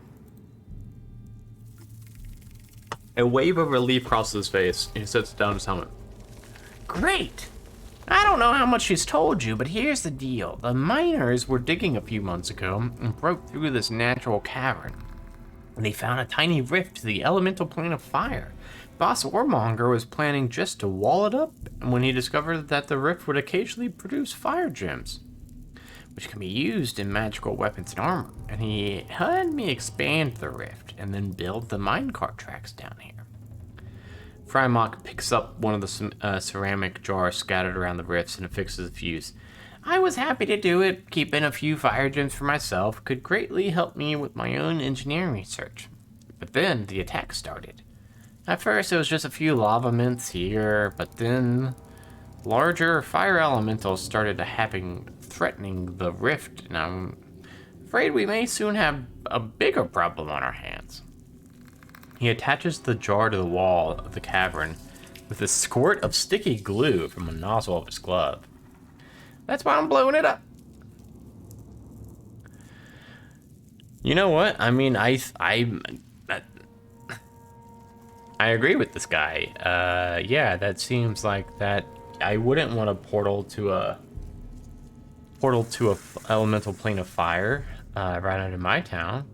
A wave of relief crosses his face, and he sets down his helmet. Great! I don't know how much she's told you, but here's the deal. The miners were digging a few months ago and broke through this natural cavern. And they found a tiny rift to the elemental plane of fire. Boss Ormonger was planning just to wall it up when he discovered that the rift would occasionally produce fire gems. which can be used in magical weapons and armor. And he had me expand the rift and then build the minecart tracks down here. Frymok picks up one of the ceramic jars scattered around the rifts and affixes the fuse. I was happy to do it. Keeping a few fire gems for myself could greatly help me with my own engineering research. But then the attack started. At first it was just a few lava mints here, but then larger fire elementals started threatening the rift, and I'm afraid we may soon have a bigger problem on our hands. He attaches the jar to the wall of the cavern with a squirt of sticky glue from a nozzle of his glove. That's why I'm blowing it up. You know what? I mean, I agree with this guy. Yeah, that seems like that. I wouldn't want a portal to a elemental plane of fire right under my town.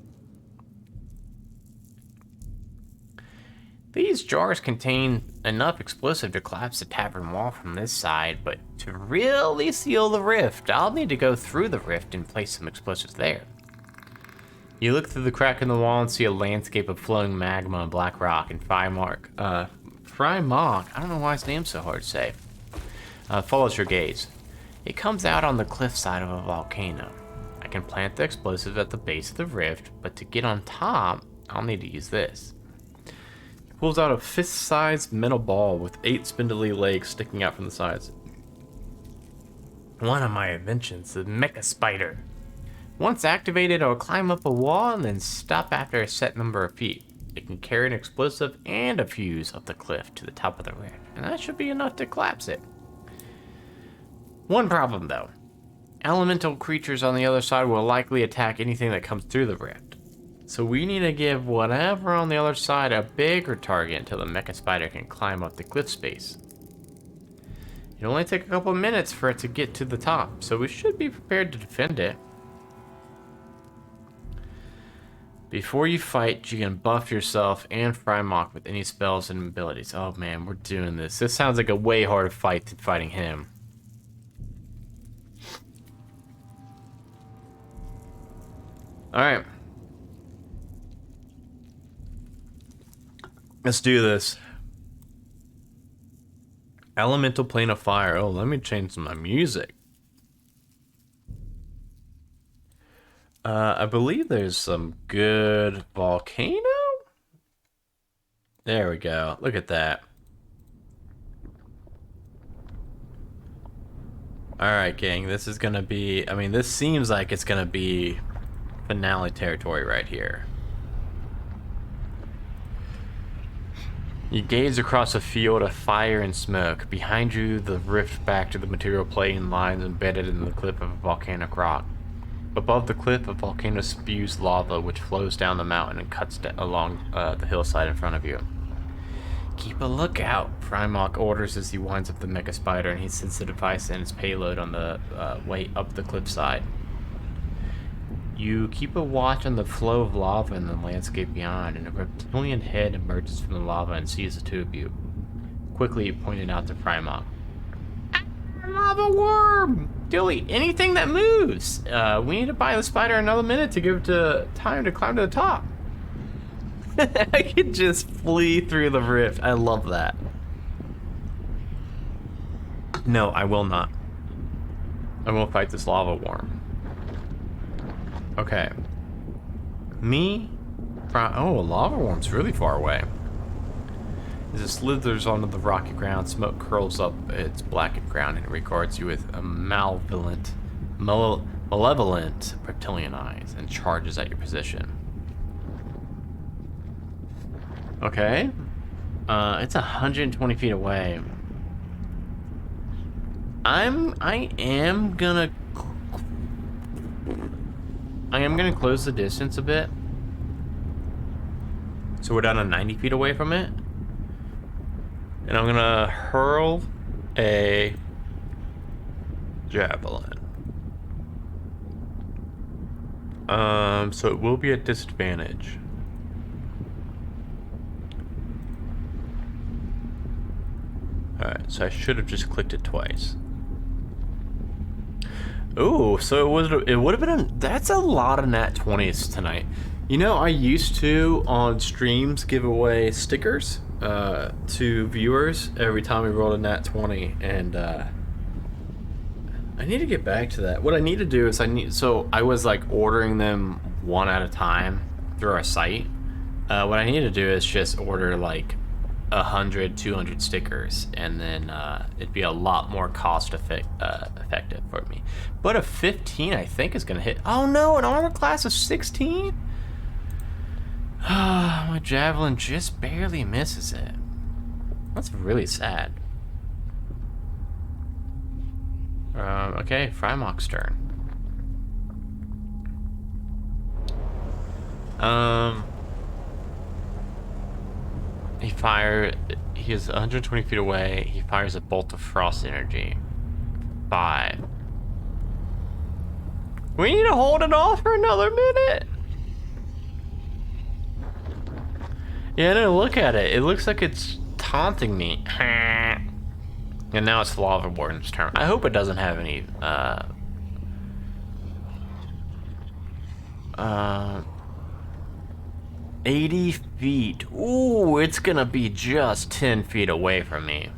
These jars contain enough explosive to collapse the tavern wall from this side, but to really seal the rift, I'll need to go through the rift and place some explosives there. You look through the crack in the wall and see a landscape of flowing magma and black rock, and Frymok, I don't know why his name's so hard to say, follows your gaze. It comes out on the cliffside of a volcano. I can plant the explosives at the base of the rift, but to get on top, I'll need to use this. Pulls out a fist-sized metal ball with 8 spindly legs sticking out from the sides. One of my inventions, the Mecha Spider. Once activated, it'll climb up a wall and then stop after a set number of feet. It can carry an explosive and a fuse up the cliff to the top of the rift, and that should be enough to collapse it. One problem, though. Elemental creatures on the other side will likely attack anything that comes through the rift. So we need to give whatever on the other side a bigger target until the Mecha Spider can climb up the cliff space. It'll only take a couple of minutes for it to get to the top, so we should be prepared to defend it. Before you fight, you can buff yourself and Frymok with any spells and abilities. Oh man, we're doing this. This sounds like a way harder fight than fighting him. Alright. Let's do this. Elemental plane of fire. Oh, let me change my music. I believe there's some good volcano. There we go. Look at that. Alright, gang. This is gonna be... I mean, this seems like it's gonna be finale territory right here. You gaze across a field of fire and smoke. Behind you, the rift back to the material plane lies embedded in the cliff of a volcanic rock. Above the cliff, a volcano spews lava which flows down the mountain and cuts along the hillside in front of you. Keep a lookout, Frymok orders as he winds up the Mecha Spider, and he sets the device and its payload on the way up the cliffside. You keep a watch on the flow of lava in the landscape beyond, and a reptilian head emerges from the lava and sees the two of you. Quickly, you point it out to Frymok. Lava worm! Dilly, anything that moves! We need to buy the spider another minute to give it time to climb to the top. I could just flee through the rift. I love that. No, I will not. I won't fight this lava worm. Okay. Oh, a lava worm's really far away. As it slithers onto the rocky ground, smoke curls up its blackened ground and it regards you with a malevolent reptilian eyes and charges at your position. Okay. It's 120 feet away. I am gonna close the distance a bit. So we're down to 90 feet away from it. And I'm gonna hurl a javelin. So it will be at disadvantage. Alright, so I should have just clicked it twice. Ooh, so it would have been that's a lot of nat 20s tonight. You know, I used to on streams give away stickers to viewers every time we rolled a nat 20, and I need to get back to that. What I need to do is I was like ordering them one at a time through our site. What I need to do is just order like 100, 200 stickers, and then it'd be a lot more effective for me. But a 15, I think, is gonna hit. Oh no, an armor class of 16? My javelin just barely misses it. That's really sad. Okay, Frymok's turn. He is 120 feet away. He fires a bolt of frost energy. 5. We need to hold it off for another minute. Yeah, no, look at it. It looks like it's taunting me. And now it's the Lava Warden's turn. I hope it doesn't have any, 80 feet. Ooh, it's gonna be just 10 feet away from me.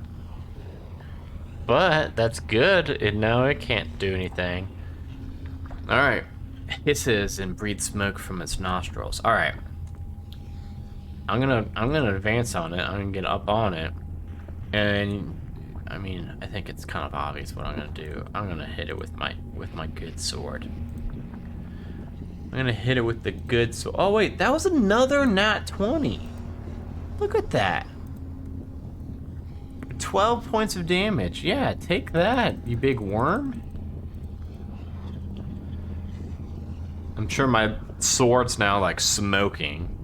But that's good. No, it can't do anything. Alright. Hisses and breathes smoke from its nostrils. Alright. I'm gonna advance on it. I'm gonna get up on it. And I mean, I think it's kind of obvious what I'm gonna do. I'm gonna hit it with my good sword. I'm gonna hit it with the good sword. Oh wait, that was another nat 20. Look at that. 12 points of damage. Yeah, take that, you big worm. I'm sure my sword's now like smoking.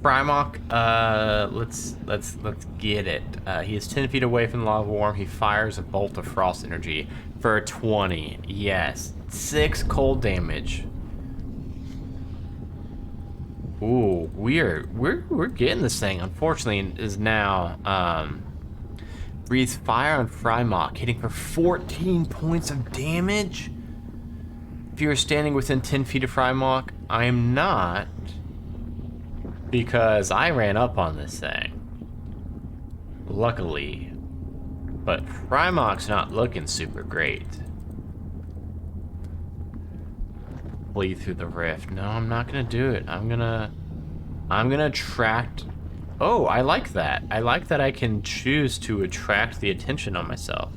Frymok, let's get it. He is 10 feet away from the lava worm. He fires a bolt of frost energy for 20. Yes, 6 cold damage. Ooh, we're getting this thing. Unfortunately, is now breathes fire on Frymok, hitting for 14 points of damage. If you're standing within 10 feet of Frymok, I am not, because I ran up on this thing. Luckily. But Frymok's not looking super great. Bleed through the rift. No, I'm not gonna do it. I'm gonna attract. Oh, I like that. I like that I can choose to attract the attention on myself.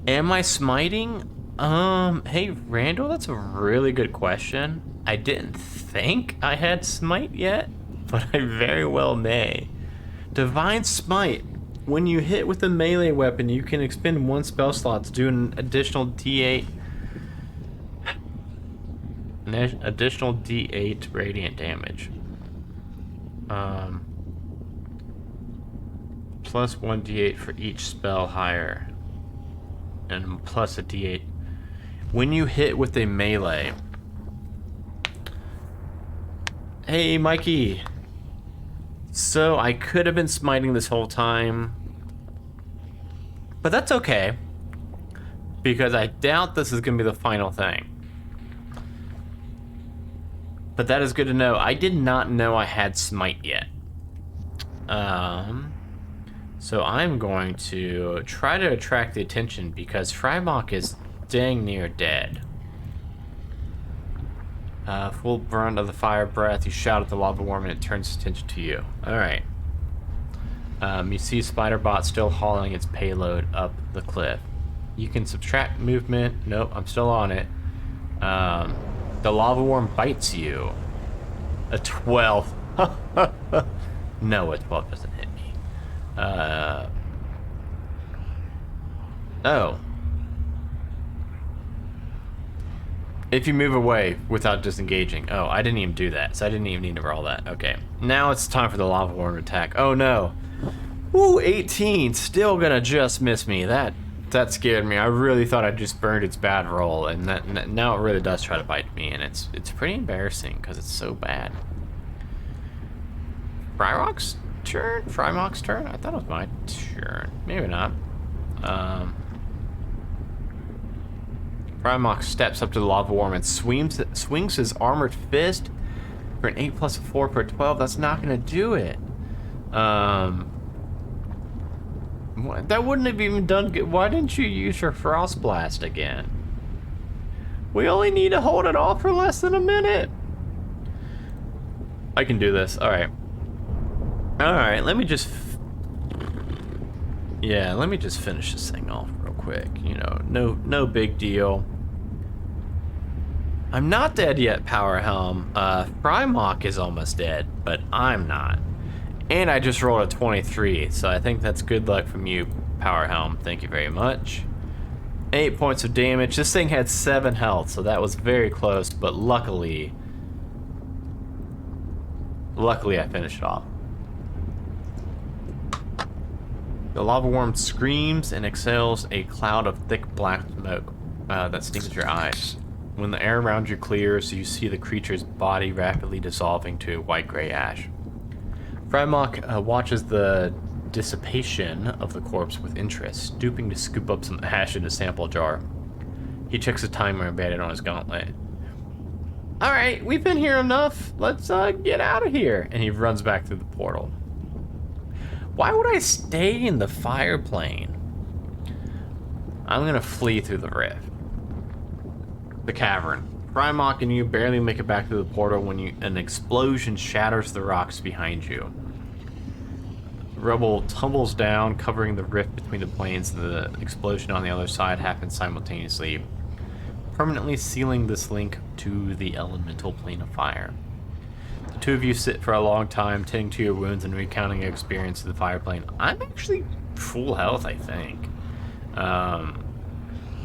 Am I smiting? Hey, Randall, that's a really good question. I didn't think I had smite yet, but I very well may. Divine Smite. When you hit with a melee weapon, you can expend 1 spell slot to do an additional D8. An additional D8 radiant damage. Plus 1 D8 for each spell higher. And plus a D8. When you hit with a melee. Hey, Mikey. So I could have been smiting this whole time. But that's okay. Because I doubt this is going to be the final thing. But that is good to know. I did not know I had smite yet. So I'm going to try to attract the attention because Frymok is dang near dead. Full burn of the fire breath. You shout at the lava worm and it turns attention to you. Alright. You see Spiderbot still hauling its payload up the cliff. You can subtract movement. Nope, I'm still on it. The lava worm bites you. A 12. No, a 12 doesn't hit me. Oh. If you move away without disengaging. Oh, I didn't even do that, so I didn't even need to roll that. Okay. Now it's time for the lava worm to attack. Oh no. Woo, 18. Still gonna just miss me. That scared me. I really thought I just burned its bad roll, and now it really does try to bite me, and it's pretty embarrassing because it's so bad. Frymok's turn? Frymok's turn? I thought it was my turn. Maybe not. Primarch steps up to the lava worm and swings his armored fist for an 8 plus a 4 per 12. That's not gonna do it. That wouldn't have even done good. Why didn't you use your Frost Blast again? We only need to hold it off for less than a minute. I can do this. All right. All right. Let me just. Yeah. Let me just finish this thing off real quick. You know, no big deal. I'm not dead yet, Power Helm. Primarch is almost dead, but I'm not. And I just rolled a 23, so I think that's good luck from you, Power Helm. Thank you very much. 8 points of damage. This thing had 7 health, so that was very close, but luckily I finished it off. The lava worm screams and exhales a cloud of thick black smoke that stings your eyes. When the air around you clears, you see the creature's body rapidly dissolving to white-gray ash. Primarch watches the dissipation of the corpse with interest, stooping to scoop up some ash in a sample jar. He checks the timer embedded on his gauntlet. Alright, we've been here enough. Let's get out of here. And he runs back through the portal. Why would I stay in the fire plane? I'm gonna flee through the rift. The cavern. Primarch and you barely make it back to the portal when an explosion shatters the rocks behind you. Rubble tumbles down, covering the rift between the planes, and the explosion on the other side happens simultaneously, permanently sealing this link to the elemental plane of fire. The two of you sit for a long time, tending to your wounds and recounting your experience in the fire plane. I'm actually full health, I think.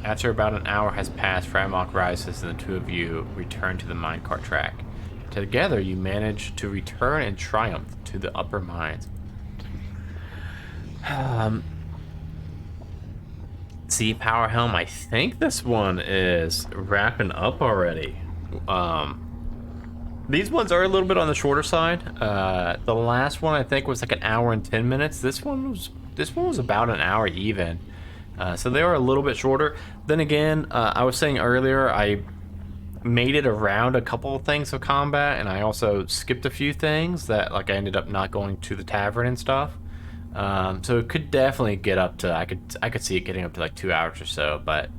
After about an hour has passed, Primarch rises and the two of you return to the minecart track. Together, you manage to return in triumph to the upper mines. See, Power Helm, I think this one is wrapping up already. These ones are a little bit on the shorter side. The last one I think was like an hour and 10 minutes. This one was about an hour even. So they are a little bit shorter. Then again, I was saying earlier, I made it around a couple of things of combat, and I also skipped a few things that, like, I ended up not going to the tavern and stuff. So it could definitely get up to, I could see it getting up to like 2 hours or so, but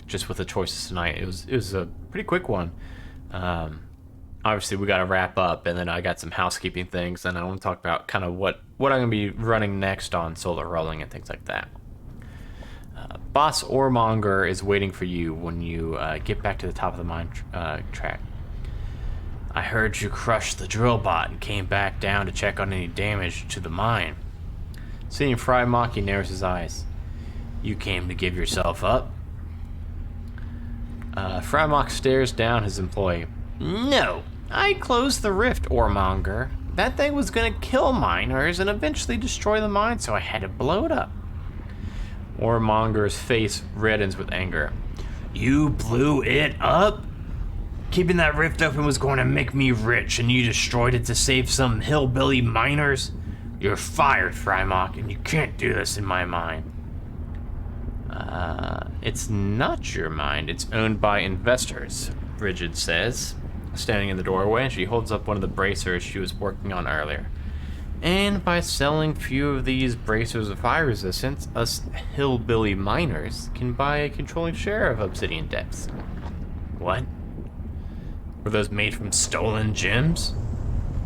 just with the choices tonight, it was a pretty quick one. Obviously we got to wrap up, and then I got some housekeeping things, and I want to talk about kind of what I'm going to be running next on solar rolling and things like that. Boss Ormonger is waiting for you when you get back to the top of the mine track. I heard you crushed the drill bot and came back down to check on any damage to the mine. Seeing Primarch, he narrows his eyes. You came to give yourself up? Primarch stares down his employee. No, I closed the rift, Ormonger. That thing was gonna kill miners and eventually destroy the mine, so I had to blow it up. Ormonger's face reddens with anger. You blew it up? Keeping that rift open was going to make me rich, and you destroyed it to save some hillbilly miners? You're fired, Primarch, and you can't do this in my mine. It's not your mine. It's owned by investors, Bridget says, standing in the doorway, and she holds up one of the bracers she was working on earlier. And by selling few of these bracers of fire resistance, us hillbilly miners can buy a controlling share of Obsidian Depths. What? Were those made from stolen gems?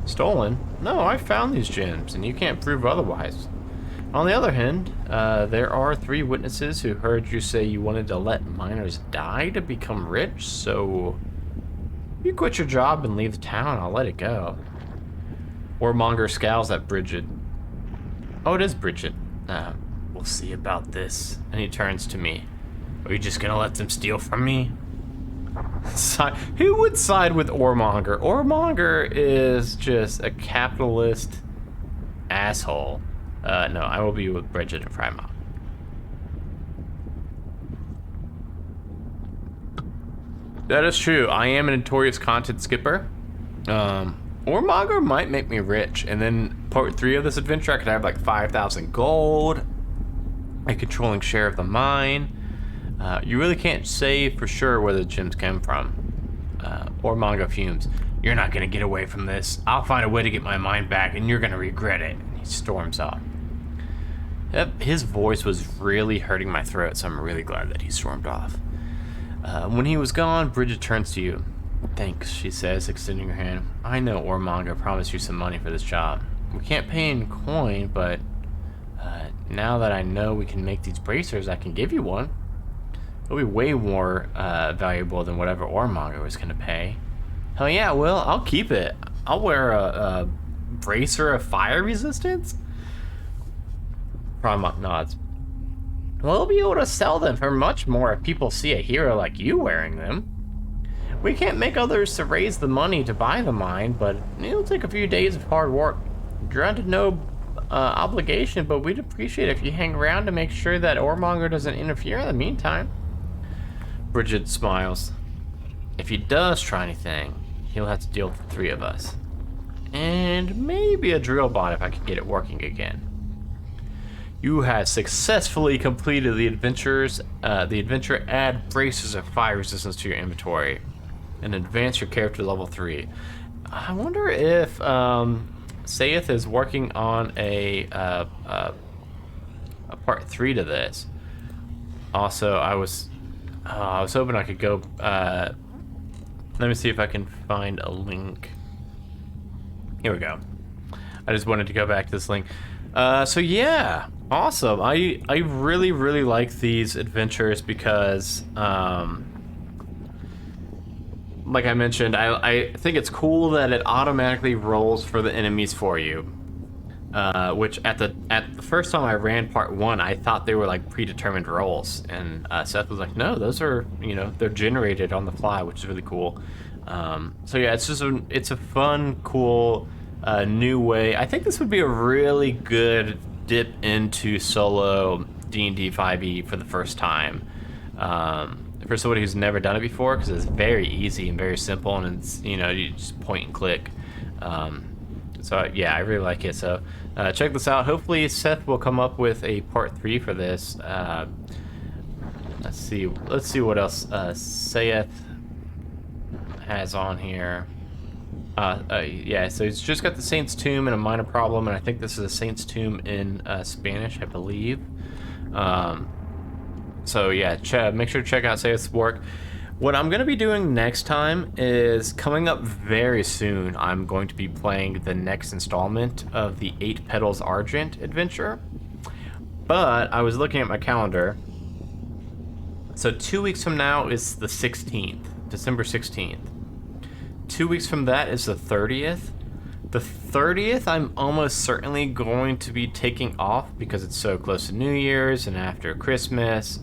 Stolen? No, I found these gems, and you can't prove otherwise. On the other hand, there are 3 witnesses who heard you say you wanted to let miners die to become rich, so you quit your job and leave the town, I'll let it go. Ormonger scowls at Bridget. Oh, it is Bridget. We'll see about this. And he turns to me. Are you just gonna let them steal from me? Who would side with Ormonger? Ormonger is just a capitalist asshole. No, I will be with Bridget and Primarch. That is true. I am a notorious content skipper. Ormonger might make me rich, and then part 3 of this adventure, I could have like 5,000 gold, a controlling share of the mine. You really can't say for sure where the gems came from. Or manga fumes. You're not gonna get away from this. I'll find a way to get my mind back, and you're gonna regret it. He storms off. Yep, his voice was really hurting my throat, so I'm really glad that he stormed off. When he was gone, Bridget turns to you. Thanks, she says, extending her hand. I know Ormanga promised you some money for this job. We can't pay in coin, but now that I know we can make these bracers, I can give you one. It'll be way more valuable than whatever Ormanga was going to pay. Hell yeah, Will, I'll keep it. I'll wear a bracer of fire resistance? Primarch nods. We'll be able to sell them for much more if people see a hero like you wearing them. We can't make others to raise the money to buy the mine, but it'll take a few days of hard work. You're under no obligation, but we'd appreciate it if you hang around to make sure that Ormonger doesn't interfere in the meantime. Bridget smiles. If he does try anything, he'll have to deal with the three of us. And maybe a drill bot if I can get it working again. You have successfully completed the adventure. Add braces of fire resistance to your inventory and advance your character to level 3. I wonder if Sayeth is working on a part 3 to this. Also, I was hoping I could go. Let me see if I can find a link. Here we go. I just wanted to go back to this link. So yeah, awesome. I really like these adventures because like I mentioned, I think it's cool that it automatically rolls for the enemies for you. Which at the first time I ran part 1, I thought they were like predetermined rolls, and Seth was like, no, those are, they're generated on the fly, which is really cool. So yeah, it's a fun, cool new way. I think this would be a really good dip into solo D&D 5e for the first time. For somebody who's never done it before, because it's very easy and very simple, and it's, you just point and click. So yeah, I really like it. So check this out. Hopefully Seth will come up with a part 3 for this. Let's see what else Sayeth has on here. Yeah, so he's just got the Saint's Tomb and a minor problem, and I think this is a Saint's Tomb in Spanish, I believe. So yeah, make sure to check out Sayeth's work. What I'm going to be doing next time is, coming up very soon, I'm going to be playing the next installment of the 8 Petals Argent adventure. But I was looking at my calendar. So 2 weeks from now is the 16th, December 16th. 2 weeks from that is the 30th. The 30th, I'm almost certainly going to be taking off because it's so close to New Year's and after Christmas.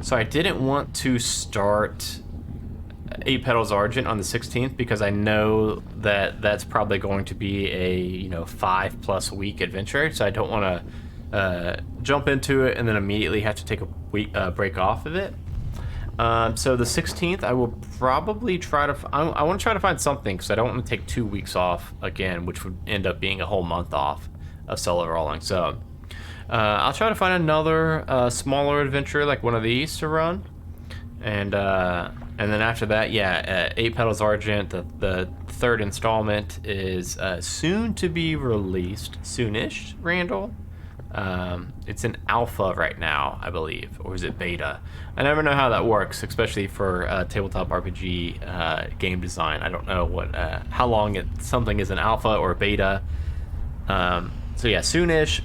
So I didn't want to start 8 Petals Argent on the 16th because I know that that's probably going to be a 5+ week adventure. So I don't want to jump into it and then immediately have to take a week break off of it. So the 16th, I will probably try to. I want to try to find something because I don't want to take 2 weeks off again, which would end up being a whole month off of solo rolling. So I'll try to find another smaller adventure like one of these to run, and then after that, 8 Petals Argent, the 3rd installment is soon to be released, soonish. Randall. It's in alpha right now, I believe, or is it beta? I never know how that works, especially for tabletop RPG game design. I don't know how long something is in alpha or beta. So yeah, soonish.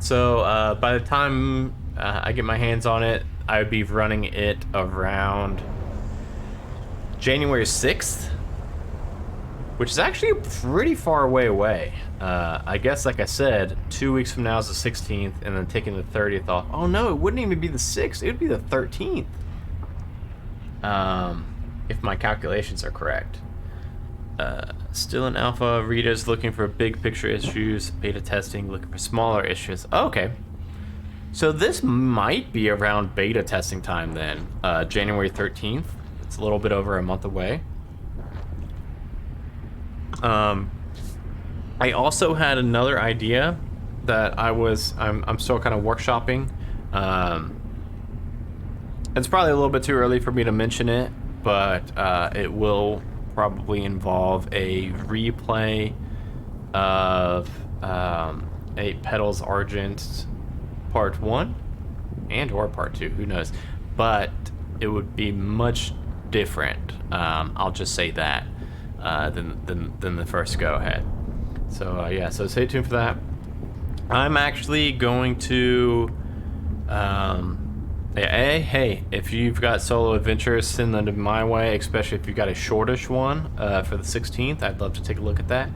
So by the time I get my hands on it, I would be running it around January 6th, which is actually pretty far away. I guess, like I said, 2 weeks from now is the 16th, and then taking the 30th off. Oh no, it wouldn't even be the 6th. It would be the 13th. If my calculations are correct. Still in alpha. Rita's looking for big picture issues. Beta testing, looking for smaller issues. Oh, okay. So this might be around beta testing time then. January 13th. It's a little bit over a month away. I also had another idea that I'm still kind of workshopping. It's probably a little bit too early for me to mention it, but it will probably involve a replay of 8 Petals Argent Part 1 and or Part 2, who knows. But it would be much different, I'll just say that, than the first go-ahead. So yeah, so stay tuned for that. I'm actually going to... Hey, if you've got solo adventures, send them my way, especially if you've got a shortish one for the 16th. I'd love to take a look at that.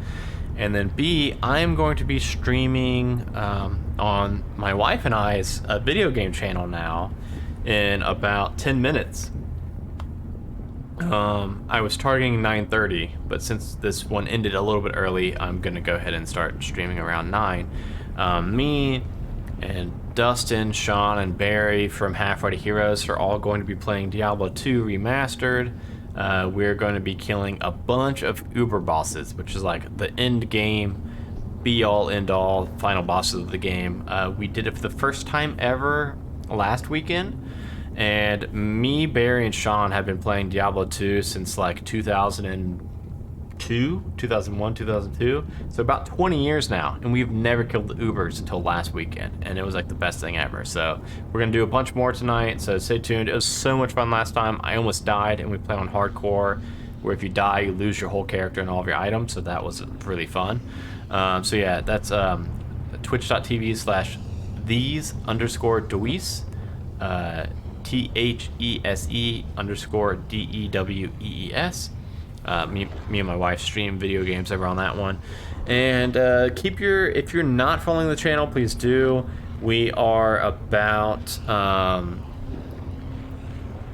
And then B, I'm going to be streaming on my wife and I's video game channel now in about 10 minutes. I was targeting 9:30, but since this one ended a little bit early, I'm going to go ahead and start streaming around 9. Me and Dustin, Sean, and Barry from Halfway to Heroes are all going to be playing Diablo 2 Remastered. We're going to be killing a bunch of Uber bosses, which is like the end game, be-all, end-all, final bosses of the game. We did it for the first time ever last weekend, and me, Barry, and Sean have been playing Diablo 2 since like 2001, 2002, so about 20 years now, and we've never killed the Ubers until last weekend, and it was like the best thing ever. So we're gonna do a bunch more tonight, so stay tuned. It was so much fun last time. I almost died, and we played on hardcore, where if you die you lose your whole character and all of your items, so that was really fun. So yeah, that's twitch.tv/these_Deweese, THESE_DEWEES. Me and my wife stream video games over on that one. And if you're not following the channel, please do. We are about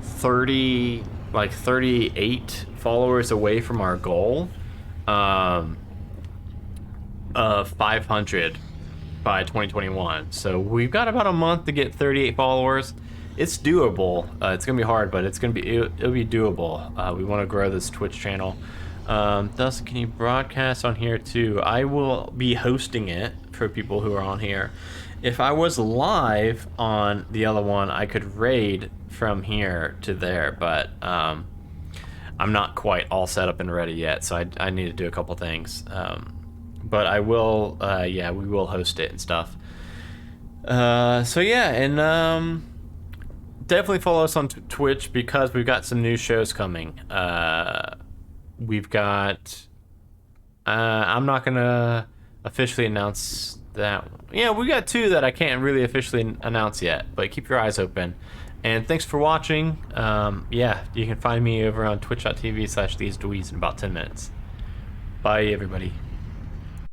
38 followers away from our goal of 500 by 2021. So we've got about a month to get 38 followers. It's doable. It's gonna be hard, but it'll be doable. We want to grow this Twitch channel. Thus, can you broadcast on here too? I will be hosting it for people who are on here. If I was live on the other one, I could raid from here to there, but I'm not quite all set up and ready yet, so I need to do a couple things. But I will. Yeah, we will host it and stuff. So yeah, and definitely follow us on Twitch, because we've got some new shows coming. We've got... I'm not going to officially announce that. Yeah, we got 2 that I can't really officially announce yet, but keep your eyes open. And thanks for watching. Yeah, you can find me over on twitch.tv/these Deweese in about 10 minutes. Bye, everybody.